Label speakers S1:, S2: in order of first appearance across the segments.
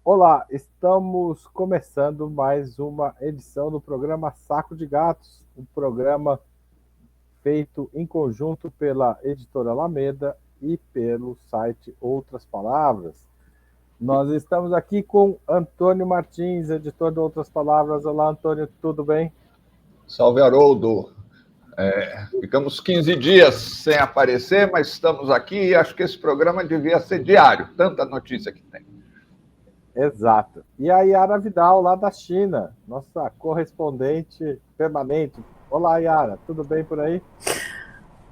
S1: Olá, estamos começando mais uma edição do programa Saco de Gatos, um programa feito em conjunto pela Editora Alameda e pelo site Outras Palavras. Nós estamos aqui com Antônio Martins, editor de Outras Palavras. Olá, Antônio, tudo bem?
S2: Salve, Haroldo. Ficamos 15 dias sem aparecer, mas estamos aqui e acho que esse programa devia ser diário, tanta notícia que tem.
S1: Exato. E a Yara Vidal, lá da China, nossa correspondente permanente. Olá, Yara, tudo bem por aí?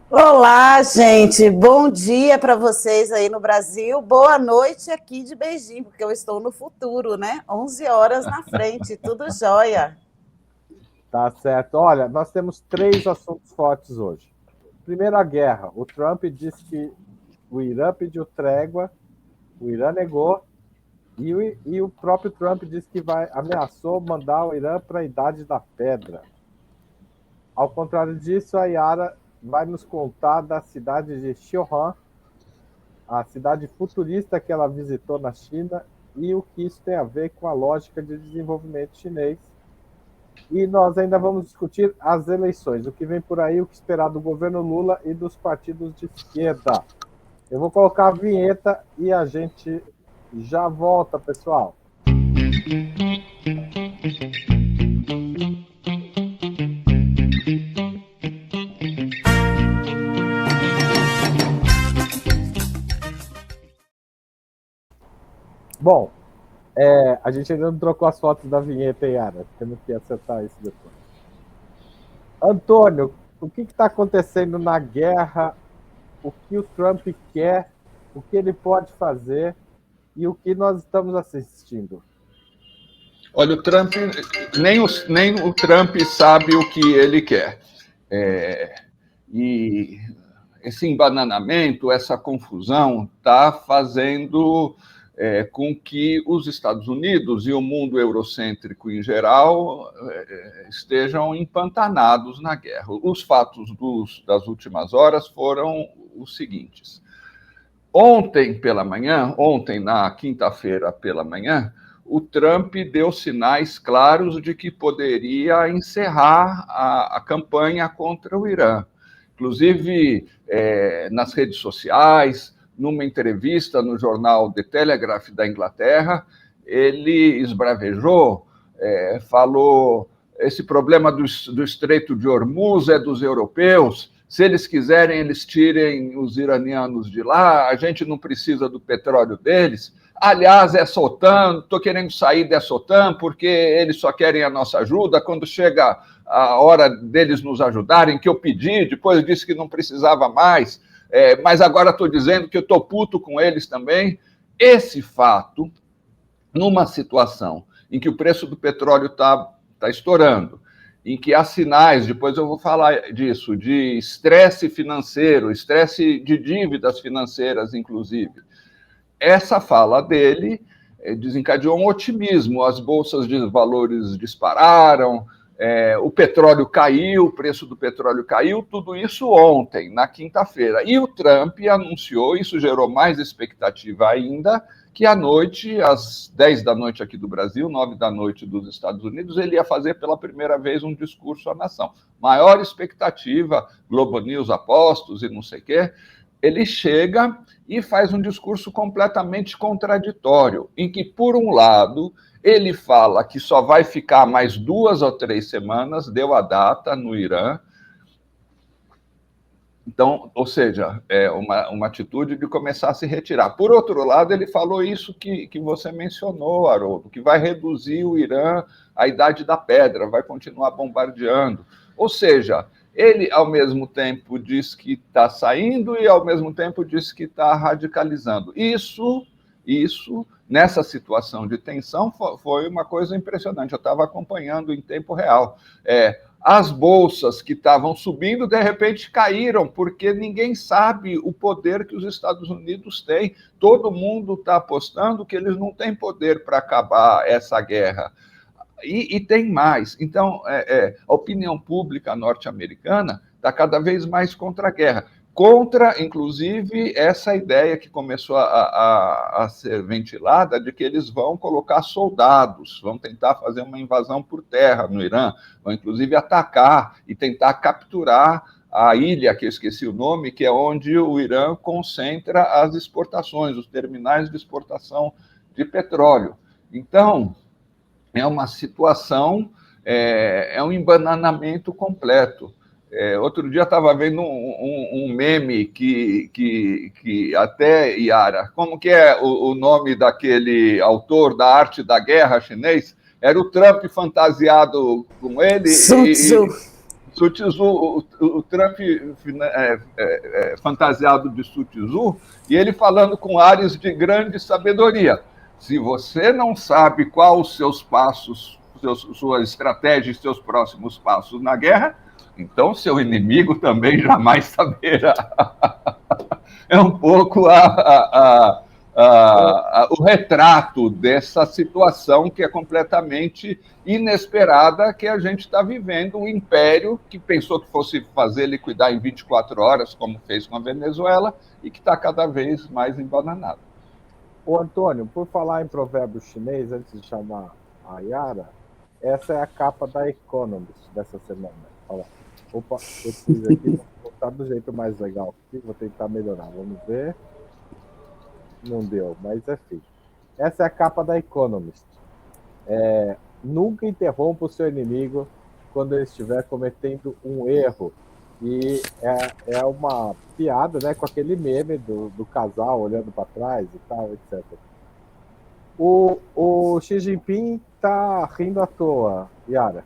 S3: Olá, gente. Bom dia para vocês aí no Brasil. Boa noite aqui de Beijing, porque eu estou no futuro, né? 11 horas na frente, tudo jóia.
S1: Tá certo. Olha, nós temos três assuntos fortes hoje. Primeiro, a guerra. O Trump disse que o Irã pediu trégua, o Irã negou, e o próprio Trump disse que ameaçou mandar o Irã para a Idade da Pedra. Ao contrário disso, a Yara vai nos contar da cidade de Xi'an, a cidade futurista que ela visitou na China, e o que isso tem a ver com a lógica de desenvolvimento chinês. E nós ainda vamos discutir as eleições, o que vem por aí, o que esperar do governo Lula e dos partidos de esquerda. Eu vou colocar a vinheta e a gente já volta, pessoal. Bom, a gente ainda não trocou as fotos da vinheta, Yara. Temos que acertar isso depois. Antônio, o que está acontecendo na guerra? O que o Trump quer? O que ele pode fazer? E o que nós estamos assistindo?
S2: Olha, o Trump, nem o Trump sabe o que ele quer. E esse embananamento, essa confusão, está fazendo com que os Estados Unidos e o mundo eurocêntrico em geral estejam empantanados na guerra. Os fatos das últimas horas foram os seguintes. Ontem, na quinta-feira pela manhã, o Trump deu sinais claros de que poderia encerrar a campanha contra o Irã. Inclusive, nas redes sociais, numa entrevista no jornal The Telegraph da Inglaterra, ele esbravejou, falou: esse problema do Estreito de Hormuz é dos europeus, se eles quiserem, eles tirem os iranianos de lá, a gente não precisa do petróleo deles. Aliás, essa OTAN, estou querendo sair dessa OTAN porque eles só querem a nossa ajuda. Quando chega a hora deles nos ajudarem, que eu pedi, depois eu disse que não precisava mais, mas agora estou dizendo que eu estou puto com eles também. Esse fato, numa situação em que o preço do petróleo está estourando, em que há sinais, depois eu vou falar disso, de estresse financeiro, estresse de dívidas financeiras, inclusive. Essa fala dele desencadeou um otimismo, as bolsas de valores dispararam, o petróleo caiu, o preço do petróleo caiu, tudo isso ontem, na quinta-feira. E o Trump anunciou, isso gerou mais expectativa ainda, que à noite, às 10 da noite aqui do Brasil, 9 da noite dos Estados Unidos, ele ia fazer pela primeira vez um discurso à nação. Maior expectativa, Globo News apostos e não sei o quê. Ele chega e faz um discurso completamente contraditório, em que, por um lado, ele fala que só vai ficar mais 2 ou 3 semanas, deu a data no Irã. Então, ou seja, é uma atitude de começar a se retirar. Por outro lado, ele falou isso que você mencionou, Haroldo, que vai reduzir o Irã à idade da pedra, vai continuar bombardeando. Ou seja, ele, ao mesmo tempo, diz que está saindo e, ao mesmo tempo, diz que está radicalizando. Isso, nessa situação de tensão, foi uma coisa impressionante. Eu estava acompanhando em tempo real. As bolsas que estavam subindo, de repente, caíram, porque ninguém sabe o poder que os Estados Unidos têm. Todo mundo está apostando que eles não têm poder para acabar essa guerra. E tem mais. Então, a opinião pública norte-americana está cada vez mais contra a guerra. contra, inclusive, essa ideia que começou a ser ventilada de que eles vão colocar soldados, vão tentar fazer uma invasão por terra no Irã, vão inclusive atacar e tentar capturar a ilha, que eu esqueci o nome, que é onde o Irã concentra as exportações, os terminais de exportação de petróleo. Então, é uma situação, é um embananamento completo. Outro dia estava vendo um meme que até, Yara, como que é o nome daquele autor da arte da guerra chinês? Era o Trump fantasiado com ele.
S3: Sun Tzu.
S2: Sun Tzu, o Trump fantasiado de Sun Tzu, e ele falando com ares de grande sabedoria. Se você não sabe quais os seus passos, sua estratégia e seus próximos passos na guerra, então seu inimigo também jamais saberá. É um pouco o retrato dessa situação que é completamente inesperada, que a gente está vivendo, um império que pensou que fosse fazer liquidar em 24 horas, como fez com a Venezuela, e que está cada vez mais embananado.
S1: Ô, Antônio, por falar em provérbio chinês, antes de chamar a Yara, essa é a capa da Economist dessa semana. Olha lá. Opa, eu fiz aqui, vou botar do jeito mais legal aqui, vou tentar melhorar, vamos ver. Não deu, mas enfim. Essa é a capa da Economist. Nunca interrompa o seu inimigo quando ele estiver cometendo um erro. E é uma piada, né, com aquele meme do casal olhando para trás e tal, etc. O Xi Jinping tá rindo à toa, Yara.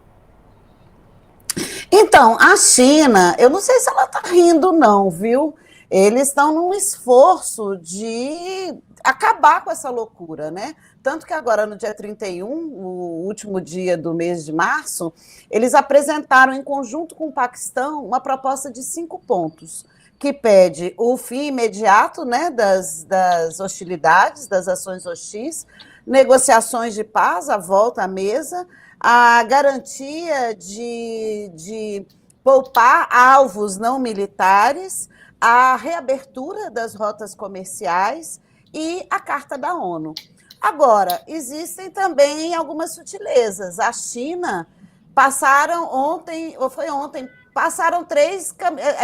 S3: Então, a China, eu não sei se ela está rindo, não, viu? Eles estão num esforço de acabar com essa loucura, né? Tanto que agora, no dia 31, o último dia do mês de março, eles apresentaram, em conjunto com o Paquistão, uma proposta de 5 pontos, que pede o fim imediato, né, das hostilidades, das ações hostis, negociações de paz, a volta à mesa, a garantia de poupar alvos não militares, a reabertura das rotas comerciais e a Carta da ONU. Agora, existem também algumas sutilezas. A China passaram 3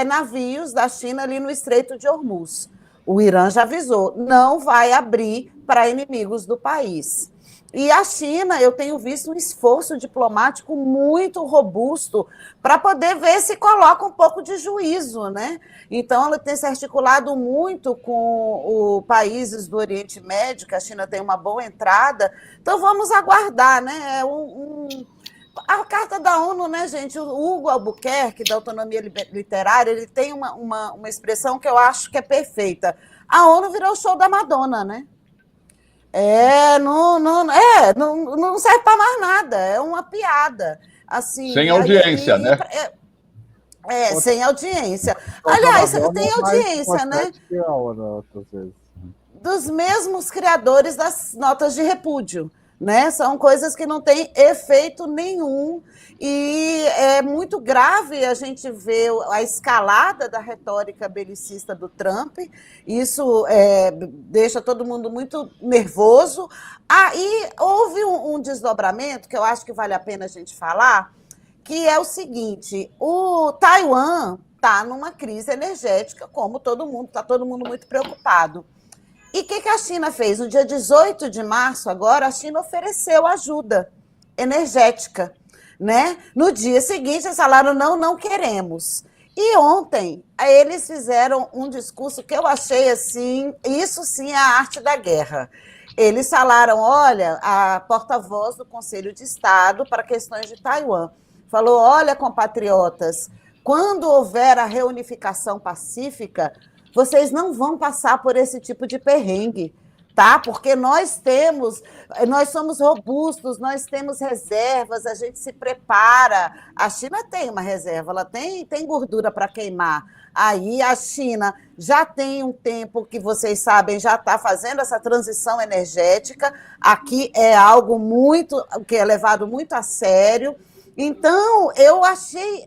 S3: navios da China ali no Estreito de Hormuz. O Irã já avisou, não vai abrir para inimigos do país. E a China, eu tenho visto um esforço diplomático muito robusto para poder ver se coloca um pouco de juízo, né? Então, ela tem se articulado muito com os países do Oriente Médio, que a China tem uma boa entrada. Então, vamos aguardar, né? A Carta da ONU, né, gente? O Hugo Albuquerque, da Autonomia Literária, ele tem uma expressão que eu acho que é perfeita. A ONU virou o show da Madonna, né? Não serve para mais nada, é uma piada. Assim,
S2: sem audiência, né?
S3: Sem audiência. Aliás, tem audiência, né? Dos mesmos criadores das notas de repúdio, né? São coisas que não têm efeito nenhum. E é muito grave a gente ver a escalada da retórica belicista do Trump. Isso deixa todo mundo muito nervoso. Aí houve um desdobramento que eu acho que vale a pena a gente falar, que é o seguinte: o Taiwan está numa crise energética, como todo mundo, está todo mundo muito preocupado. E o que a China fez? No dia 18 de março, agora, a China ofereceu ajuda energética, né? No dia seguinte, eles falaram, não queremos. E ontem, eles fizeram um discurso que eu achei, assim, isso sim é a arte da guerra. Eles falaram, olha, a porta-voz do Conselho de Estado para questões de Taiwan falou, olha, compatriotas, quando houver a reunificação pacífica, vocês não vão passar por esse tipo de perrengue, tá? Porque nós somos robustos, nós temos reservas, a gente se prepara. A China tem uma reserva, ela tem gordura para queimar. Aí a China já tem um tempo que vocês sabem, já está fazendo essa transição energética. Aqui é algo que é levado muito a sério. Então, eu achei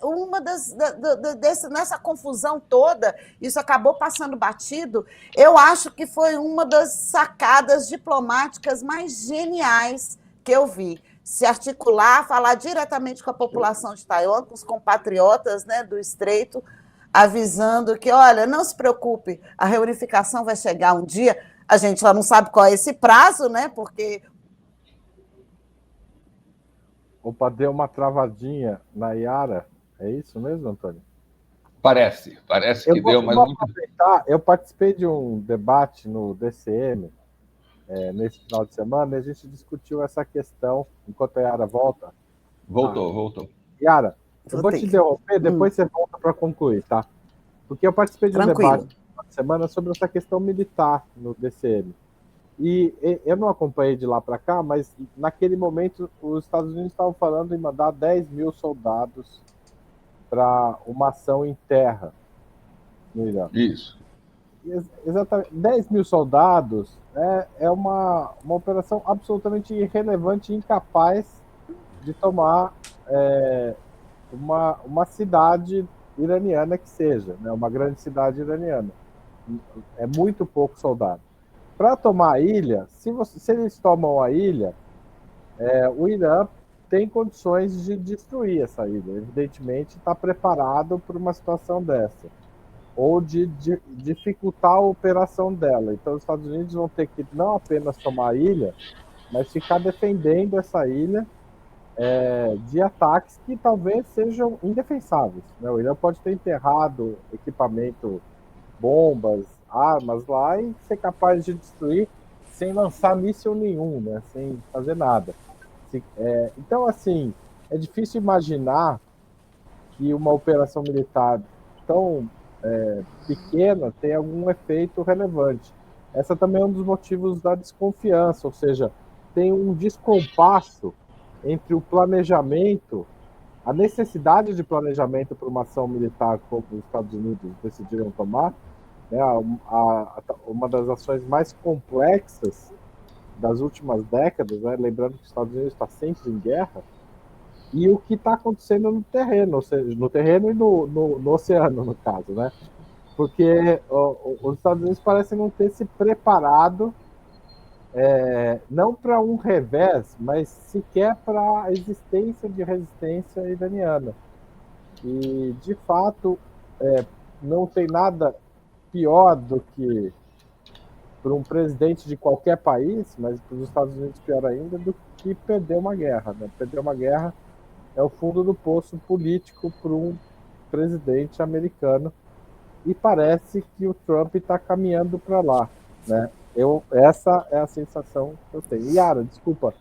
S3: nessa confusão toda, isso acabou passando batido, eu acho que foi uma das sacadas diplomáticas mais geniais que eu vi. Se articular, falar diretamente com a população de Taiwan, com os compatriotas, né, do Estreito, avisando que, olha, não se preocupe, a reunificação vai chegar um dia, a gente só não sabe qual é esse prazo, né, porque...
S1: Opa, deu uma travadinha na Yara. É isso mesmo, Antônio?
S2: Parece que deu, mas muito...
S1: Eu participei de um debate no DCM nesse final de semana e a gente discutiu essa questão enquanto a Yara volta.
S2: Voltou.
S1: Yara, eu vou te interromper, depois você volta para concluir, tá? Porque eu participei de um debate no final de semana sobre essa questão militar no DCM. E eu não acompanhei de lá para cá, mas naquele momento os Estados Unidos estavam falando em mandar 10 mil soldados para uma ação em terra no Irã.
S2: Isso.
S1: Exatamente. 10 mil soldados é uma operação absolutamente irrelevante e incapaz de tomar uma cidade iraniana que seja, né? Uma grande cidade iraniana. É muito pouco soldado. Para tomar a ilha, se eles tomam a ilha, o Irã tem condições de destruir essa ilha. Evidentemente, está preparado para uma situação dessa. Ou de dificultar a operação dela. Então, os Estados Unidos vão ter que não apenas tomar a ilha, mas ficar defendendo essa ilha de ataques que talvez sejam indefensáveis, né? O Irã pode ter enterrado equipamento, bombas, armas lá e ser capaz de destruir sem lançar míssil nenhum, né? Sem fazer nada. Então, assim, é difícil imaginar que uma operação militar tão pequena tenha algum efeito relevante. Essa também é um dos motivos da desconfiança, ou seja, tem um descompasso entre o planejamento, a necessidade de planejamento para uma ação militar como os Estados Unidos decidiram tomar, né, uma das ações mais complexas das últimas décadas, né, lembrando que os Estados Unidos está sempre em guerra, e o que está acontecendo no terreno, ou seja, no terreno e no oceano, no caso, né? Porque os Estados Unidos parecem não ter se preparado não para um revés, mas sequer para a existência de resistência iraniana. E, de fato, não tem nada pior do que para um presidente de qualquer país, mas para os Estados Unidos pior ainda, do que perder uma guerra, né? Perder uma guerra é o fundo do poço político para um presidente americano, e parece que o Trump está caminhando para lá, né? Essa é a sensação que eu tenho. Yara, desculpa,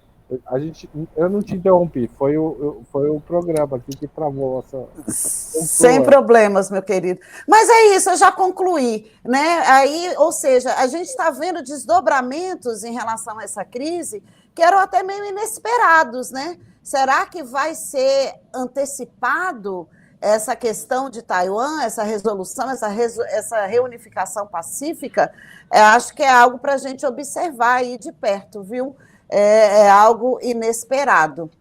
S1: eu não te interrompi, foi o programa aqui que travou essa...
S3: Sem problemas, meu querido. Mas é isso, eu já concluí, né? Aí, ou seja, a gente está vendo desdobramentos em relação a essa crise que eram até meio inesperados, né? Será que vai ser antecipado essa questão de Taiwan, essa resolução, essa reunificação pacífica? Acho que é algo para a gente observar aí de perto, viu? É algo inesperado.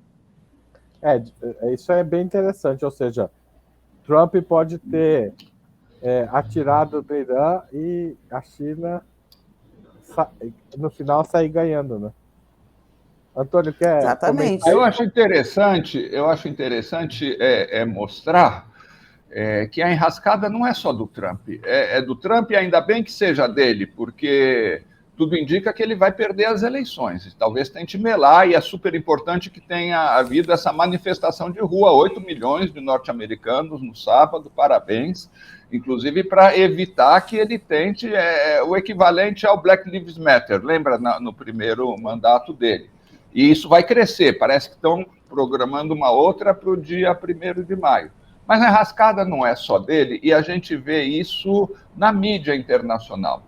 S1: Isso é bem interessante, ou seja, Trump pode ter atirado no Irã e a China, no final, sair ganhando, né? Antônio, quer
S3: Exatamente.
S1: comentar?
S2: Eu acho interessante mostrar que a enrascada não é só do Trump, é do Trump, e ainda bem que seja dele, porque tudo indica que ele vai perder as eleições, talvez tente melar, e é super importante que tenha havido essa manifestação de rua, 8 milhões de norte-americanos no sábado, parabéns, inclusive para evitar que ele tente o equivalente ao Black Lives Matter, lembra no primeiro mandato dele? E isso vai crescer, parece que estão programando uma outra para o dia 1º de maio. Mas a enrascada não é só dele, e a gente vê isso na mídia internacional.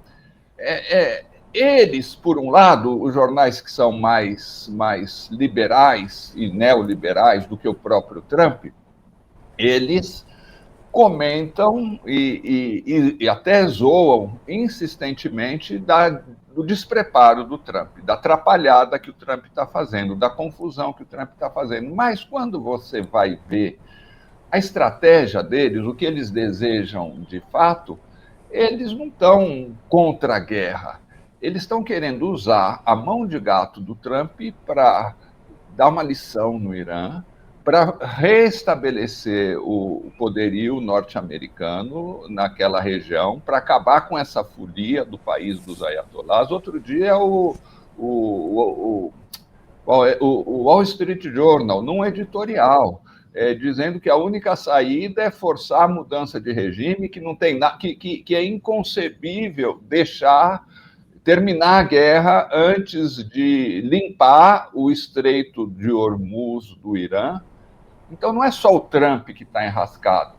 S2: Eles, por um lado, os jornais que são mais liberais e neoliberais do que o próprio Trump, eles comentam e até zoam insistentemente do despreparo do Trump, da atrapalhada que o Trump está fazendo, da confusão que o Trump está fazendo. Mas quando você vai ver a estratégia deles, o que eles desejam de fato, eles não estão contra a guerra. Eles estão querendo usar a mão de gato do Trump para dar uma lição no Irã, para restabelecer o poderio norte-americano naquela região, para acabar com essa folia do país dos ayatolás. Outro dia, o Wall Street Journal, num editorial, dizendo que a única saída é forçar a mudança de regime, que não tem que é inconcebível terminar a guerra antes de limpar o Estreito de Hormuz do Irã. Então, não é só o Trump que está enrascado,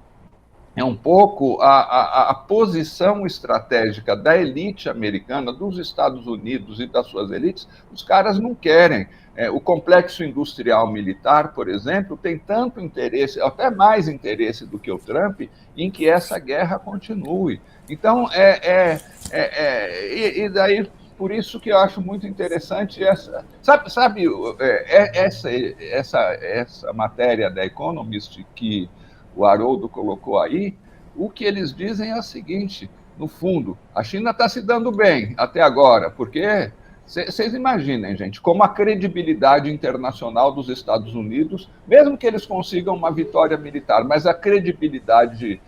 S2: é um pouco a posição estratégica da elite americana, dos Estados Unidos e das suas elites. Os caras não querem. O complexo industrial militar, por exemplo, tem tanto interesse, até mais interesse do que o Trump, em que essa guerra continue. Então, e daí, por isso que eu acho muito interessante essa matéria da Economist que o Haroldo colocou aí. O que eles dizem é o seguinte: no fundo, a China está se dando bem até agora, porque vocês imaginem, gente, como a credibilidade internacional dos Estados Unidos, mesmo que eles consigam uma vitória militar, mas a credibilidade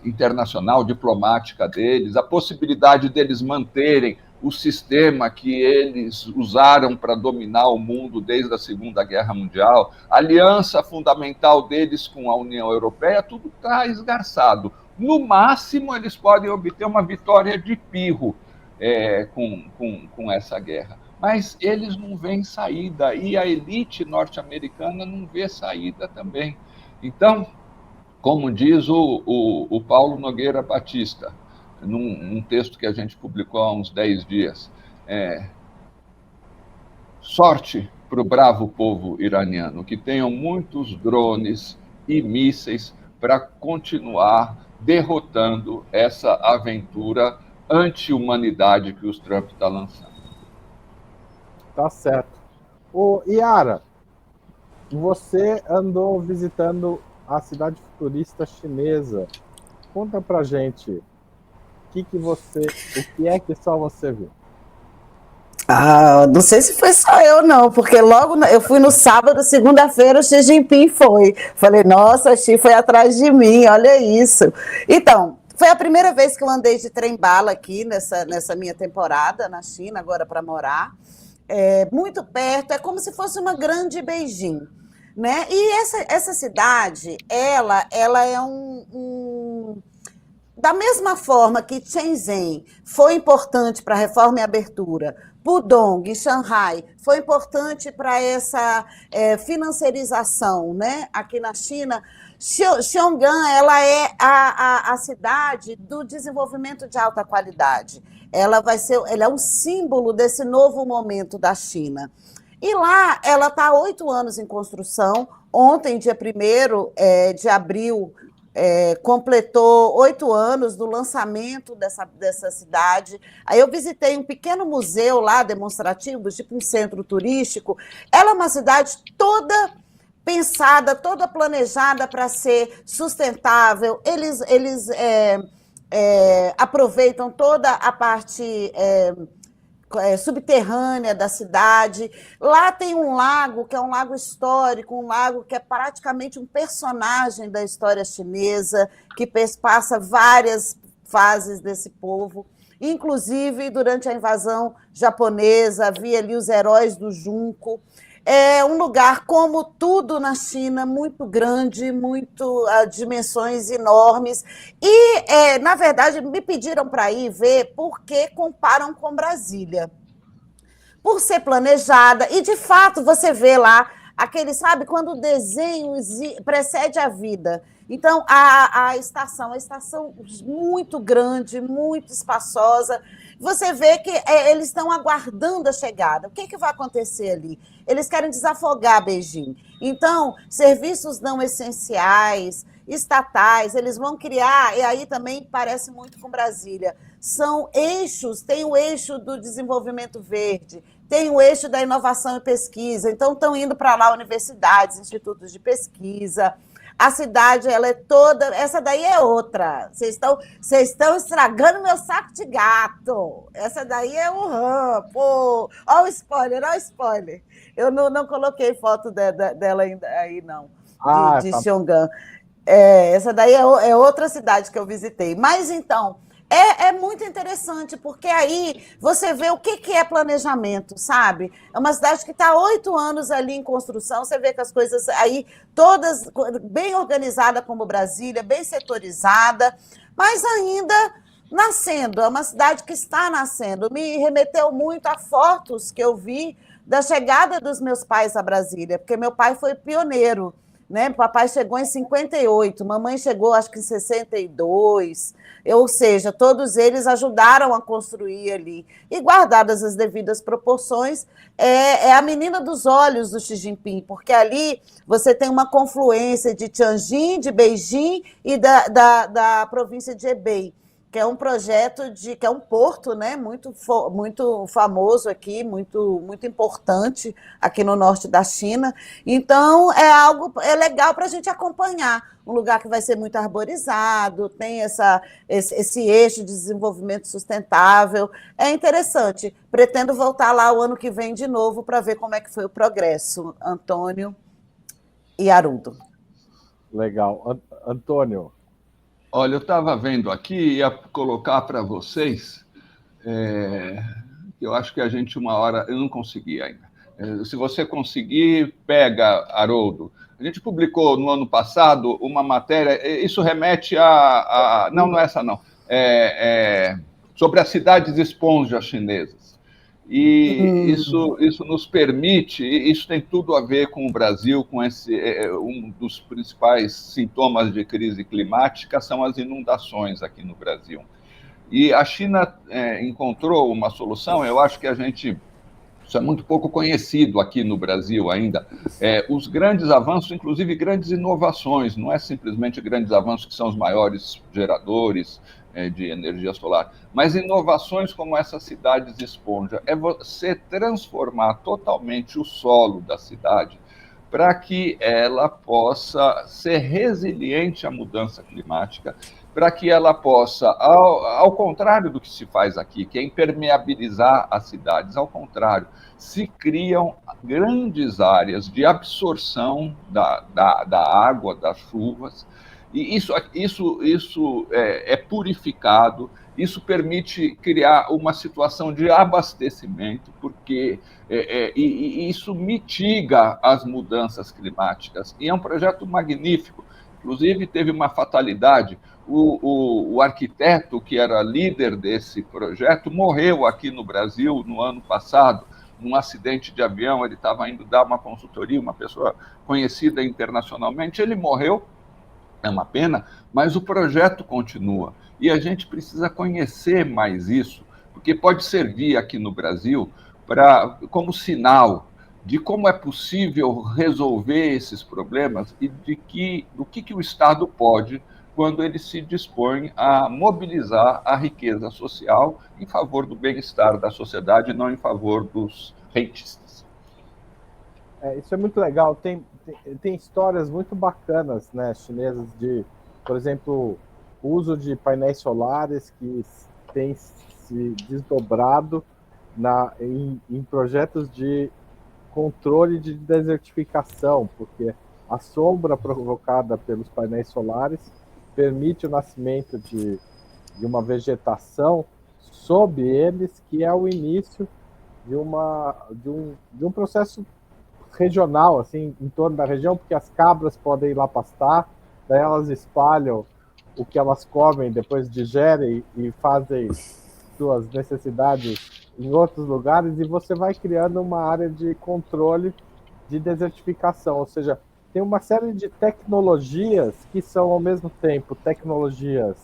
S2: internacional, diplomática deles, a possibilidade deles manterem o sistema que eles usaram para dominar o mundo desde a Segunda Guerra Mundial, a aliança fundamental deles com a União Europeia, tudo está esgarçado. No máximo, eles podem obter uma vitória de pirro com essa guerra. Mas eles não veem saída, e a elite norte-americana não vê saída também. Então, como diz o Paulo Nogueira Batista, num texto que a gente publicou há uns 10 dias, sorte para o bravo povo iraniano, que tenham muitos drones e mísseis para continuar derrotando essa aventura anti-humanidade que os Trump está lançando.
S1: Tá certo. Ô, Yara, você andou visitando a cidade futurista chinesa. Conta pra gente o que é que só você viu?
S3: Não sei se foi só eu, não, porque logo eu fui no sábado, segunda-feira, o Xi Jinping foi. Falei, nossa, Xi foi atrás de mim, olha isso. Então, foi a primeira vez que eu andei de trem-bala aqui nessa minha temporada na China, agora para morar. Muito perto, é como se fosse uma grande Beijing, né? E essa cidade, ela é da mesma forma que Shenzhen foi importante para a reforma e abertura, Pudong e Shanghai foi importante para essa financiarização, né? Aqui na China, Xiong'an ela é a cidade do desenvolvimento de alta qualidade. Ela é um símbolo desse novo momento da China. E lá ela está há 8 anos em construção. Ontem, dia 1º de abril, completou 8 anos do lançamento dessa cidade. Aí eu visitei um pequeno museu lá, demonstrativo, tipo um centro turístico. Ela é uma cidade toda pensada, toda planejada para ser sustentável. Eles aproveitam toda a parte subterrânea da cidade. Lá tem um lago, que é um lago histórico, um lago que é praticamente um personagem da história chinesa, que passa várias fases desse povo. Inclusive, durante a invasão japonesa, havia ali os heróis do Junco. É um lugar, como tudo na China, muito grande, dimensões enormes. E, na verdade, me pediram para ir ver porque comparam com Brasília. Por ser planejada, e de fato você vê lá aquele, sabe, quando o desenho precede a vida. Então, a estação muito grande, muito espaçosa. Você vê que eles estão aguardando a chegada. O que vai acontecer ali? Eles querem desafogar Beijing. Então, serviços não essenciais, estatais, eles vão criar, e aí também parece muito com Brasília, são eixos, tem o eixo do desenvolvimento verde, tem o eixo da inovação e pesquisa, então estão indo para lá universidades, institutos de pesquisa. A cidade, ela é toda... Essa daí é outra. Vocês estão estragando meu saco de gato. Essa daí é Wuhan. Pô, olha o spoiler, olha o spoiler. Eu não coloquei foto dela ainda aí, não, de Xiongan. Essa daí é outra cidade que eu visitei. Mas, então... É muito interessante, porque aí você vê o que é planejamento, sabe? É uma cidade que está há 8 anos ali em construção, você vê que as coisas aí todas bem organizadas como Brasília, bem setorizada, mas ainda nascendo, é uma cidade que está nascendo. Me remeteu muito a fotos que eu vi da chegada dos meus pais a Brasília, porque meu pai foi pioneiro, né? Papai chegou em 58, mamãe chegou acho que em 62, ou seja, todos eles ajudaram a construir ali. E guardadas as devidas proporções, é a menina dos olhos do Xi Jinping, porque ali você tem uma confluência de Tianjin, de Beijing e da província de Hebei, que é um projeto que é um porto, né, muito famoso aqui, muito importante aqui no norte da China. Então, é legal para a gente acompanhar. Um lugar que vai ser muito arborizado, tem esse eixo de desenvolvimento sustentável. É interessante. Pretendo voltar lá o ano que vem de novo para ver como é que foi o progresso, Antônio e Haroldo.
S1: Legal. Antônio.
S2: Olha, eu estava vendo aqui, ia colocar para vocês, eu acho que a gente uma hora, eu não consegui ainda. Se você conseguir, pega, Haroldo. A gente publicou no ano passado uma matéria, isso remete não é essa não, sobre as cidades esponjas chinesas. E isso nos permite, isso tem tudo a ver com o Brasil, com um dos principais sintomas de crise climática são as inundações aqui no Brasil. E a China encontrou uma solução, eu acho que isso é muito pouco conhecido aqui no Brasil ainda. Os grandes avanços, inclusive grandes inovações, não é simplesmente grandes avanços que são os maiores geradores de energia solar, mas inovações como essas cidades esponja, é você transformar totalmente o solo da cidade para que ela possa ser resiliente à mudança climática, para que ela possa, ao contrário do que se faz aqui, que é impermeabilizar as cidades, ao contrário, se criam grandes áreas de absorção da água, das chuvas, e isso é purificado, isso permite criar uma situação de abastecimento, porque isso mitiga as mudanças climáticas, e é um projeto magnífico. Inclusive, teve uma fatalidade, o arquiteto que era líder desse projeto morreu aqui no Brasil no ano passado, num acidente de avião. Ele estava indo dar uma consultoria, uma pessoa conhecida internacionalmente, ele morreu. É uma pena, mas o projeto continua. E a gente precisa conhecer mais isso, porque pode servir aqui no Brasil como sinal de como é possível resolver esses problemas e do que o Estado pode quando ele se dispõe a mobilizar a riqueza social em favor do bem-estar da sociedade, não em favor dos rentistas.
S1: Isso é muito legal. Tem histórias muito bacanas, né, chinesas, por exemplo, o uso de painéis solares que tem se desdobrado em projetos de controle de desertificação, porque a sombra provocada pelos painéis solares permite o nascimento de uma vegetação sob eles, que é o início de um processo regional, assim, em torno da região, porque as cabras podem ir lá pastar, daí elas espalham o que elas comem, depois digerem e fazem suas necessidades em outros lugares, e você vai criando uma área de controle de desertificação, ou seja, tem uma série de tecnologias que são, ao mesmo tempo, tecnologias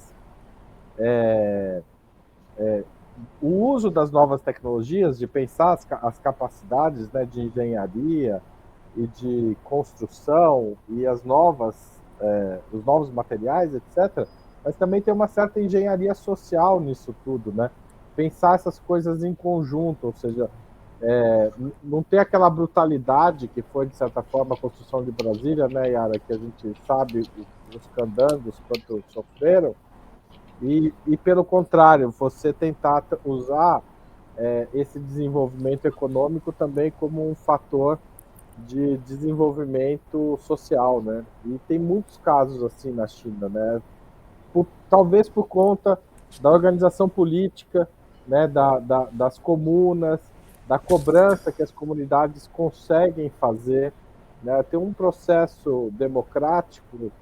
S1: o uso das novas tecnologias, de pensar as capacidades, né, de engenharia e de construção e os novos materiais, etc., mas também tem uma certa engenharia social nisso tudo, né? Pensar essas coisas em conjunto, ou seja, não ter aquela brutalidade que foi, de certa forma, a construção de Brasília, né, Yara, que a gente sabe os candangos quanto sofreram, e pelo contrário, você tentar usar esse desenvolvimento econômico também como um fator de desenvolvimento social, né? E tem muitos casos assim na China, né? Talvez por conta da organização política, né? Das comunas, da cobrança que as comunidades conseguem fazer, né? Tem um processo democrático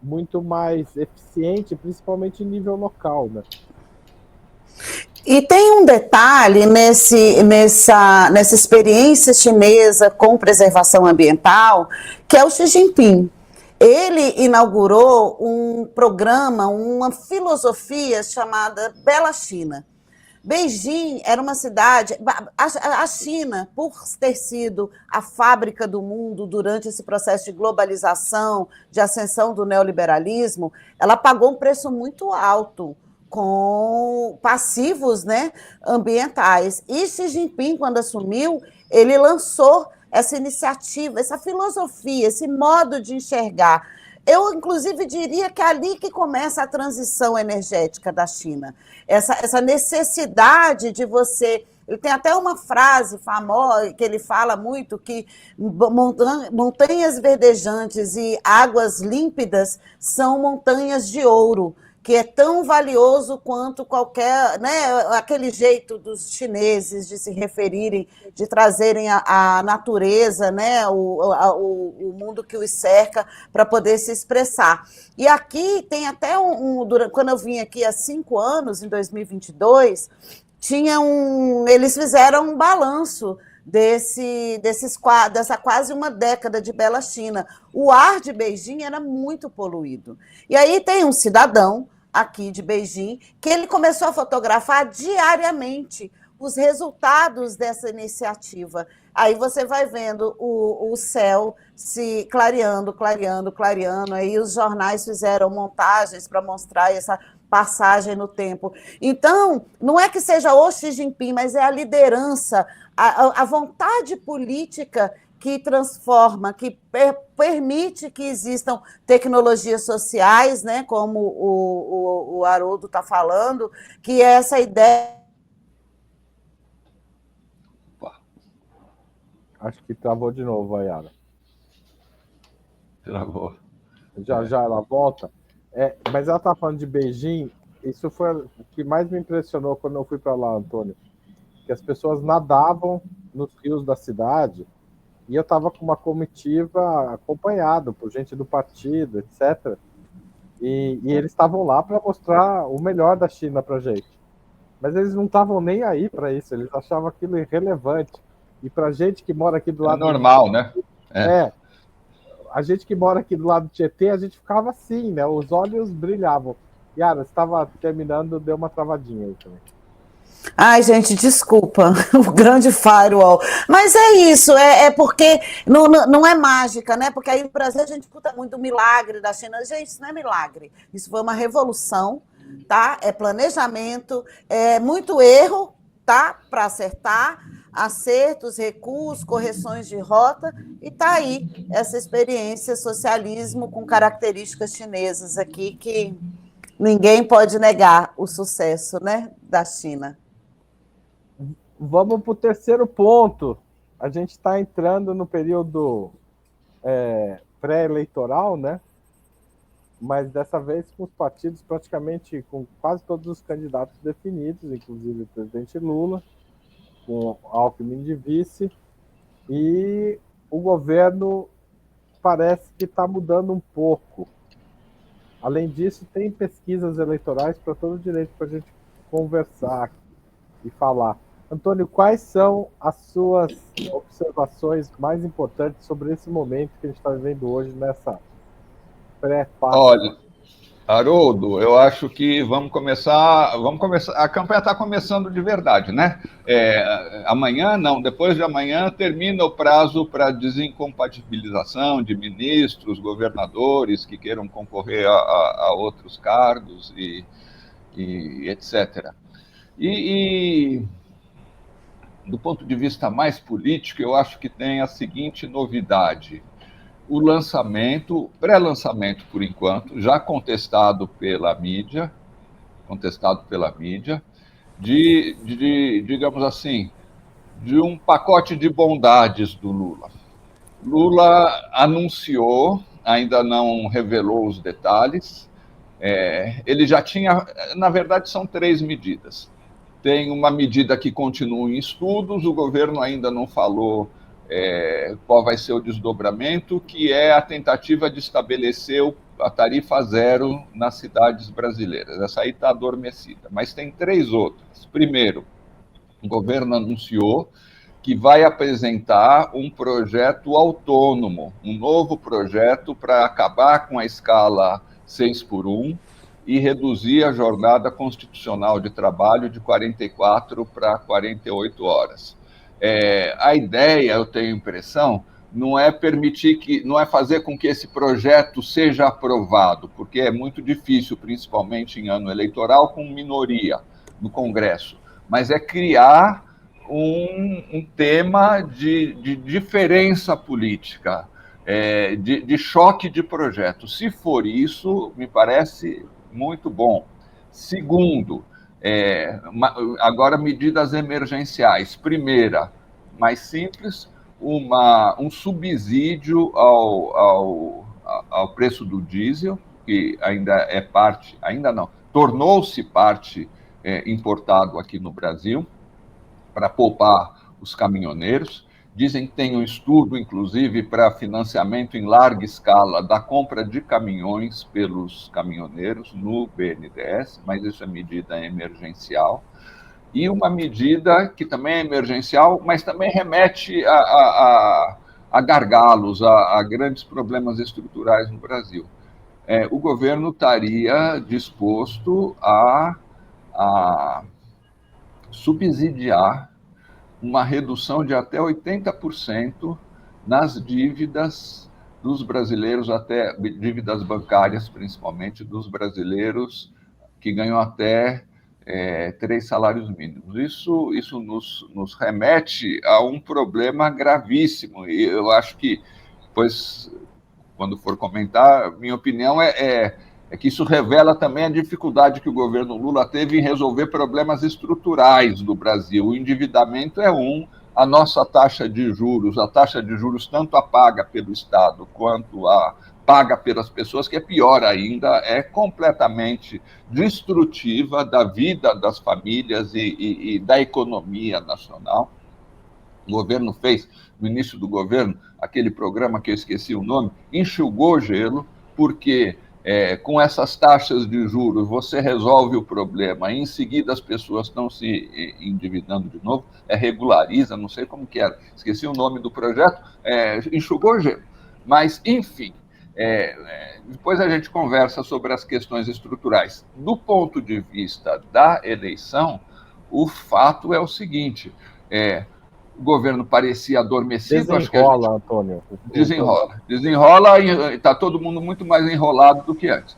S1: muito mais eficiente, principalmente em nível local, né?
S3: E tem um detalhe nessa experiência chinesa com preservação ambiental, que é o Xi Jinping. Ele inaugurou um programa, uma filosofia chamada Bela China. Beijing era uma cidade. A China, por ter sido a fábrica do mundo durante esse processo de globalização, de ascensão do neoliberalismo, ela pagou um preço muito alto com passivos, né, ambientais. E Xi Jinping, quando assumiu, ele lançou essa iniciativa, essa filosofia, esse modo de enxergar. Eu, inclusive, diria que é ali que começa a transição energética da China. Essa necessidade de você... Ele tem até uma frase famosa que ele fala muito, que montanhas verdejantes e águas límpidas são montanhas de ouro, que é tão valioso quanto qualquer, né, aquele jeito dos chineses de se referirem, de trazerem a natureza, né, o mundo que os cerca, para poder se expressar. E aqui tem até quando eu vim aqui há 5 anos, em 2022, eles fizeram um balanço dessa quase uma década de Bela China. O ar de Beijing era muito poluído. E aí tem um cidadão aqui de Beijing que ele começou a fotografar diariamente os resultados dessa iniciativa. Aí você vai vendo o céu se clareando, clareando, clareando. Aí os jornais fizeram montagens para mostrar essa passagem no tempo. Então, não é que seja o Xi Jinping, mas é a liderança, a vontade política que transforma, que permite que existam tecnologias sociais, né, como o Haroldo está falando, que é essa ideia.
S1: Acho que travou de novo, a Yara.
S2: Travou.
S1: Já ela volta. Mas ela está falando de Beijing. Isso foi o que mais me impressionou quando eu fui para lá, Antônio. Que as pessoas nadavam nos rios da cidade e eu estava com uma comitiva acompanhado por gente do partido, etc. E eles estavam lá para mostrar o melhor da China para gente. Mas eles não estavam nem aí para isso. Eles achavam aquilo irrelevante. E para gente que mora aqui do lado...
S2: É normal, né?
S1: A gente que mora aqui do lado do Tietê, a gente ficava assim, né? Os olhos brilhavam. Yara, você estava terminando, deu uma travadinha aí também.
S3: Ai, gente, desculpa, o grande firewall. Mas é isso, porque não é mágica, né? Porque aí no Brasil a gente escuta muito o milagre da China. Gente, isso não é milagre. Isso foi uma revolução, tá? É planejamento, é muito erro, tá? Para acertar, acertos, recuos, correções de rota, e está aí essa experiência socialismo com características chinesas aqui, que ninguém pode negar o sucesso, né, da China.
S1: Vamos para o terceiro ponto. A gente está entrando no período pré-eleitoral, né? Mas dessa vez com os partidos praticamente com quase todos os candidatos definidos, inclusive o presidente Lula, com Alckmin de vice, e o governo parece que está mudando um pouco. Além disso, tem pesquisas eleitorais para todo o direito para a gente conversar e falar. Antônio, quais são as suas observações mais importantes sobre esse momento que a gente está vivendo hoje nessa pré-fase?
S2: Olha, Haroldo, eu acho que vamos começar. A campanha está começando de verdade, né? Amanhã, não, depois de amanhã termina o prazo para desincompatibilização de ministros, governadores que queiram concorrer a outros cargos e etc. E do ponto de vista mais político, eu acho que tem a seguinte novidade. O lançamento, pré-lançamento por enquanto, já contestado pela mídia, digamos assim, de um pacote de bondades do Lula. Lula anunciou, ainda não revelou os detalhes, ele já tinha, na verdade, são 3 medidas. Tem uma medida que continua em estudos, o governo ainda não falou qual vai ser o desdobramento, que é a tentativa de estabelecer a tarifa zero nas cidades brasileiras. Essa aí está adormecida, mas tem 3 outras. Primeiro, o governo anunciou que vai apresentar um projeto autônomo, um novo projeto para acabar com a escala 6x1 e reduzir a jornada constitucional de trabalho de 44 para 48 horas. A ideia, eu tenho a impressão, não é fazer com que esse projeto seja aprovado, porque é muito difícil, principalmente em ano eleitoral, com minoria no Congresso, mas é criar um tema de diferença política, de choque de projetos. Se for isso, me parece muito bom. Segundo, agora medidas emergenciais. Primeira, mais simples, um subsídio ao preço do diesel, que ainda é parte, ainda não, tornou-se parte importado aqui no Brasil, para poupar os caminhoneiros. Dizem que tem um estudo, inclusive, para financiamento em larga escala da compra de caminhões pelos caminhoneiros no BNDES, mas isso é medida emergencial. E uma medida que também é emergencial, mas também remete a gargalos, a grandes problemas estruturais no Brasil. O governo estaria disposto a subsidiar uma redução de até 80% nas dívidas dos brasileiros, até dívidas bancárias, principalmente dos brasileiros que ganham até 3 salários mínimos. Isso nos remete a um problema gravíssimo, e eu acho que, pois, quando for comentar, minha opinião é que isso revela também a dificuldade que o governo Lula teve em resolver problemas estruturais do Brasil. O endividamento é a nossa taxa de juros tanto a paga pelo Estado quanto a paga pelas pessoas, que é pior ainda, é completamente destrutiva da vida das famílias e da economia nacional. O governo fez, no início do governo, aquele programa que eu esqueci o nome, enxugou gelo, porque com essas taxas de juros você resolve o problema, e em seguida as pessoas estão se endividando de novo, regulariza, não sei como que era, esqueci o nome do projeto, enxugou gelo. Mas, enfim, depois a gente conversa sobre as questões estruturais. Do ponto de vista da eleição, o fato é o seguinte, o governo parecia adormecido.
S1: Desenrola, Antônio.
S2: Desenrola e está todo mundo muito mais enrolado do que antes.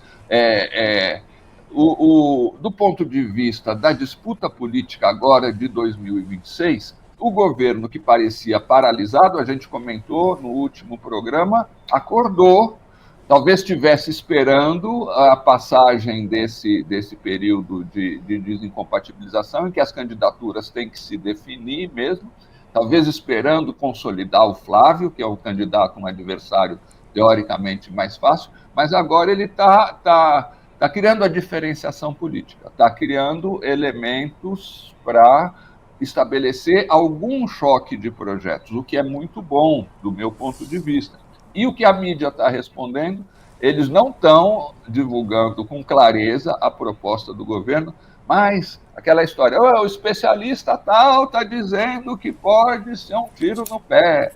S2: Do ponto de vista da disputa política agora de 2026, o governo que parecia paralisado, a gente comentou no último programa, acordou, talvez estivesse esperando a passagem desse período de desincompatibilização, em que as candidaturas têm que se definir mesmo, talvez esperando consolidar o Flávio, que é o candidato, um adversário teoricamente mais fácil, mas agora ele está criando a diferenciação política, está criando elementos para estabelecer algum choque de projetos, o que é muito bom do meu ponto de vista. E o que a mídia está respondendo, eles não estão divulgando com clareza a proposta do governo, Mas aquela história, o especialista tal está dizendo que pode ser um tiro no pé.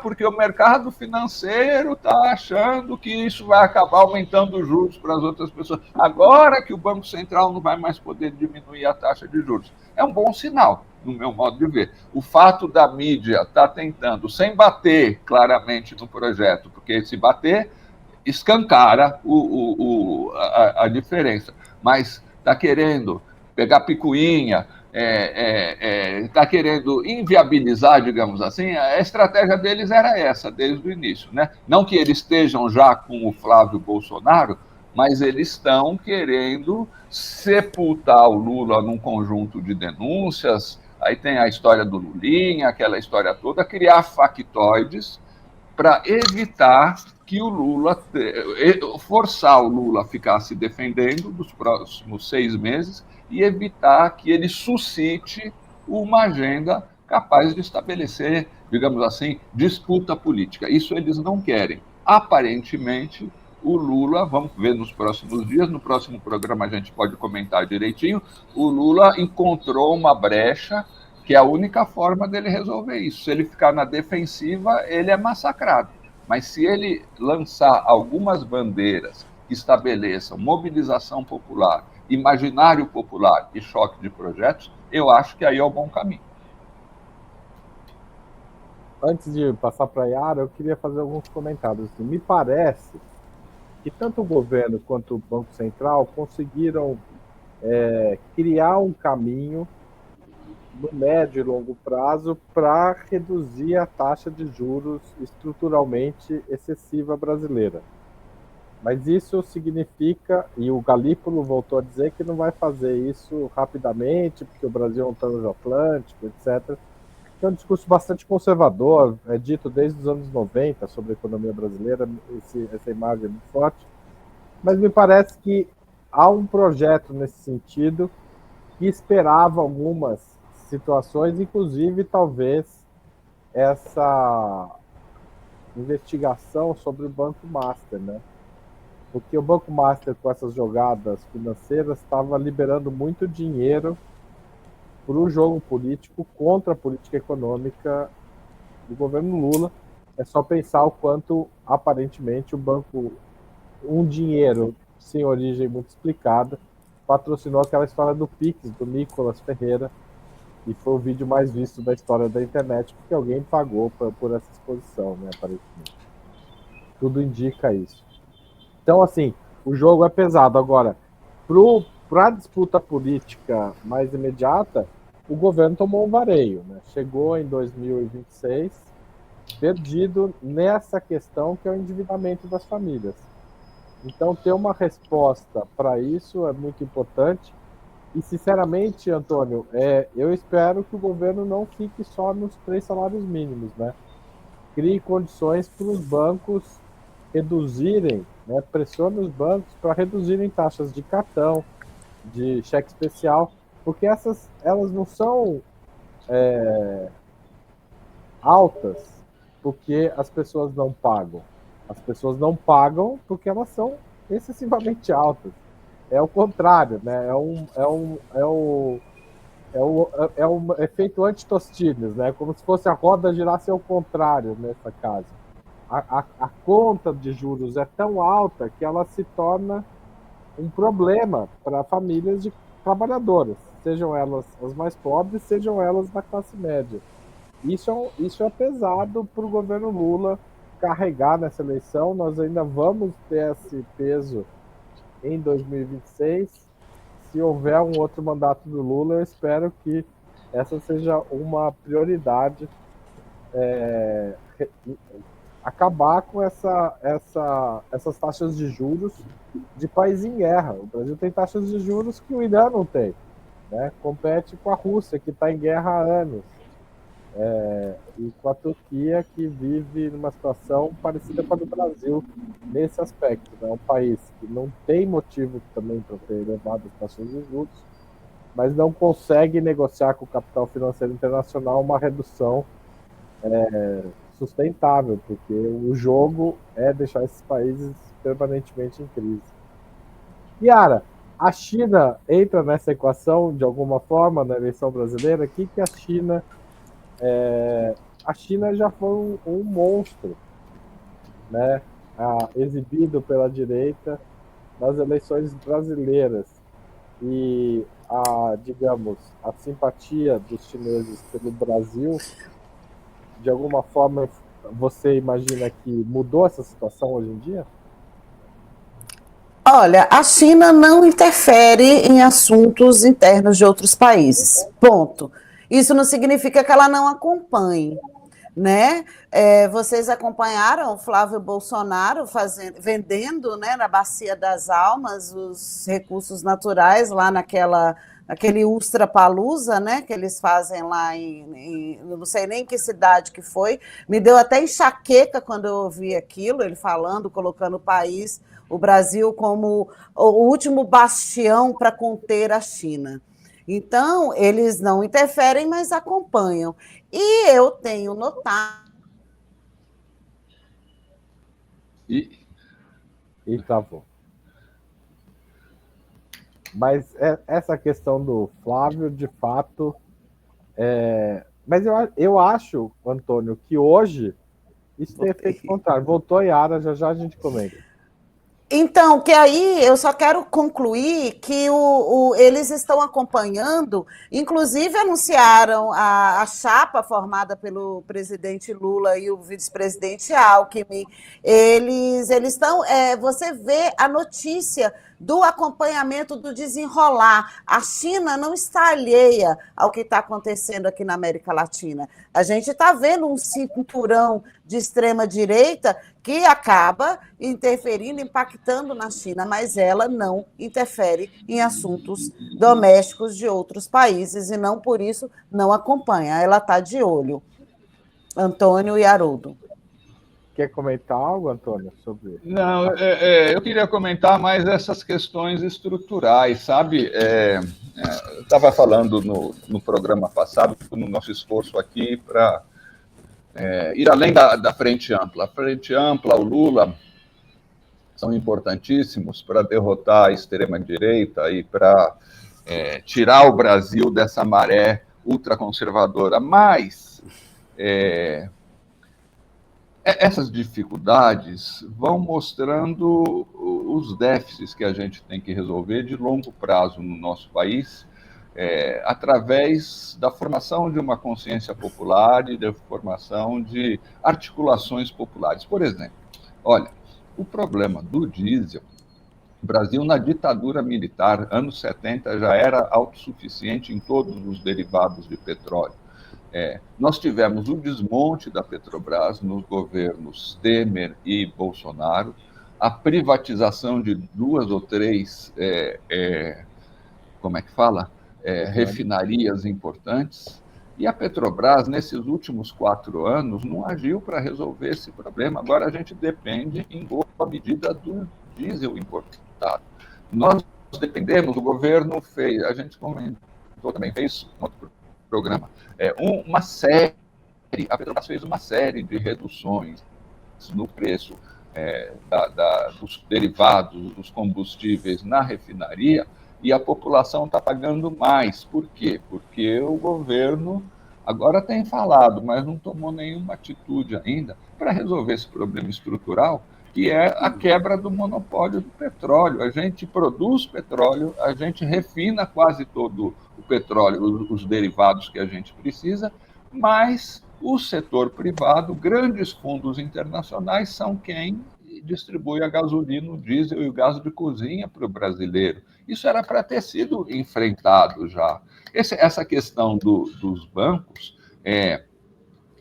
S2: Porque o mercado financeiro está achando que isso vai acabar aumentando os juros para as outras pessoas. Agora que o Banco Central não vai mais poder diminuir a taxa de juros. É um bom sinal, no meu modo de ver. O fato da mídia estar tentando, sem bater claramente no projeto, porque se bater, escancara a diferença. Mas está querendo pegar picuinha, está querendo inviabilizar, digamos assim, a estratégia deles era essa, desde o início. Né? Não que eles estejam já com o Flávio Bolsonaro, mas eles estão querendo sepultar o Lula num conjunto de denúncias, aí tem a história do Lulinha, aquela história toda, criar factoides para evitar que o Lula, forçar o Lula a ficar se defendendo dos próximos 6 meses e evitar que ele suscite uma agenda capaz de estabelecer, digamos assim, disputa política. Isso eles não querem. Aparentemente, o Lula, vamos ver nos próximos dias, no próximo programa a gente pode comentar direitinho, o Lula encontrou uma brecha que é a única forma dele resolver isso. Se ele ficar na defensiva, ele é massacrado. Mas se ele lançar algumas bandeiras que estabeleçam mobilização popular, imaginário popular e choque de projetos, eu acho que aí é o bom caminho.
S1: Antes de passar para a Yara, eu queria fazer alguns comentários. Me parece que tanto o governo quanto o Banco Central conseguiram criar um caminho no médio e longo prazo para reduzir a taxa de juros estruturalmente excessiva brasileira. Mas isso significa, e o Galípolo voltou a dizer que não vai fazer isso rapidamente, porque o Brasil é um transatlântico, etc. É um discurso bastante conservador, é dito desde os anos 90 sobre a economia brasileira, essa imagem é muito forte. Mas me parece que há um projeto nesse sentido que esperava algumas situações, inclusive talvez essa investigação sobre o Banco Master, né? Porque o Banco Master, com essas jogadas financeiras, estava liberando muito dinheiro para o jogo político contra a política econômica do governo Lula. É só pensar o quanto, aparentemente, o banco, um dinheiro sem origem muito explicada, patrocinou aquela história do Pix, do Nicolas Ferreira, e foi o vídeo mais visto da história da internet, porque alguém pagou por essa exposição, né, aparentemente. Tudo indica isso. Então, assim, o jogo é pesado. Agora, para a disputa política mais imediata, o governo tomou um vareio, né? Chegou em 2026 perdido nessa questão que é o endividamento das famílias. Então, ter uma resposta para isso é muito importante. E, sinceramente, Antônio, eu espero que o governo não fique só nos 3 salários mínimos, né? Crie condições para os bancos reduzirem, né? Pressione os bancos para reduzirem taxas de cartão, de cheque especial, porque elas não são altas porque as pessoas não pagam. As pessoas não pagam porque elas são excessivamente altas. É o contrário, né? É um efeito anti-Tostines, né? Como se fosse a roda girasse ao contrário nessa casa. A conta de juros é tão alta que ela se torna um problema para famílias de trabalhadoras, sejam elas as mais pobres, sejam elas da classe média. Isso é pesado para o governo Lula carregar nessa eleição. Nós ainda vamos ter esse peso em 2026. Se houver um outro mandato do Lula, eu espero que essa seja uma prioridade, acabar com essas taxas de juros de país em guerra. O Brasil tem taxas de juros que o Irã não tem, né? Compete com a Rússia, que está em guerra há anos, e com a Turquia, que vive numa situação parecida com a do Brasil nesse aspecto. É um país que não tem motivo também para ter elevado as taxas de juros, mas não consegue negociar com o capital financeiro internacional uma redução sustentável, porque o jogo é deixar esses países permanentemente em crise. Yara, A China entra nessa equação de alguma forma na eleição brasileira? O que a China... A China já foi um monstro, né? Exibido pela direita nas eleições brasileiras. E digamos, a simpatia dos chineses pelo Brasil, de alguma forma, você imagina que mudou essa situação hoje em dia?
S3: Olha, a China não interfere em assuntos internos de outros países. Ponto. Isso não significa que ela não acompanhe, né? Vocês acompanharam o Flávio Bolsonaro vendendo, né, na Bacia das Almas os recursos naturais lá naquele Ustra Palusa, né, que eles fazem lá não sei nem que cidade que foi. Me deu até enxaqueca quando eu ouvi aquilo, ele falando, colocando o Brasil como o último bastião para conter a China. Então, eles não interferem, mas acompanham. E eu tenho notado.
S1: E travou. Mas essa questão do Flávio, de fato... Mas eu acho, Antônio, que hoje isso tem efeito contrário. Voltou a Yara, já a gente comenta.
S3: Então, que aí eu só quero concluir que eles estão acompanhando, inclusive anunciaram a chapa formada pelo presidente Lula e o vice-presidente Alckmin. Eles estão. Você vê a notícia do acompanhamento do desenrolar. A China não está alheia ao que está acontecendo aqui na América Latina. A gente está vendo um cinturão de extrema-direita que acaba interferindo, impactando na China, mas ela não interfere em assuntos domésticos de outros países e não por isso não acompanha. Ela está de olho. Antônio e Haroldo.
S1: Quer comentar algo, Antônio, sobre isso?
S2: Não, eu queria comentar mais essas questões estruturais, sabe? Eu estava falando no programa passado, no nosso esforço aqui para ir além da Frente Ampla. A Frente Ampla, o Lula, são importantíssimos para derrotar a extrema-direita e para tirar o Brasil dessa maré ultraconservadora. Mas essas dificuldades vão mostrando os déficits que a gente tem que resolver de longo prazo no nosso país, através da formação de uma consciência popular e da formação de articulações populares. Por exemplo, olha, o problema do diesel, o Brasil na ditadura militar, anos 70, já era autossuficiente em todos os derivados de petróleo. Nós tivemos o desmonte da Petrobras nos governos Temer e Bolsonaro, a privatização de 2 ou 3, refinarias importantes, e a Petrobras, nesses últimos 4 anos, não agiu para resolver esse problema. Agora a gente depende, em boa medida, do diesel importado. Nós dependemos, o governo fez, a gente comentou também, fez um outro programa, a Petrobras fez uma série de reduções no preço dos derivados, dos combustíveis na refinaria, e a população está pagando mais. Por quê? Porque o governo agora tem falado, mas não tomou nenhuma atitude ainda para resolver esse problema estrutural, que é a quebra do monopólio do petróleo. A gente produz petróleo, a gente refina quase todo o petróleo, os derivados que a gente precisa, mas o setor privado, grandes fundos internacionais, são quem distribui a gasolina, o diesel e o gás de cozinha para o brasileiro. Isso era para ter sido enfrentado já. Essa questão dos bancos,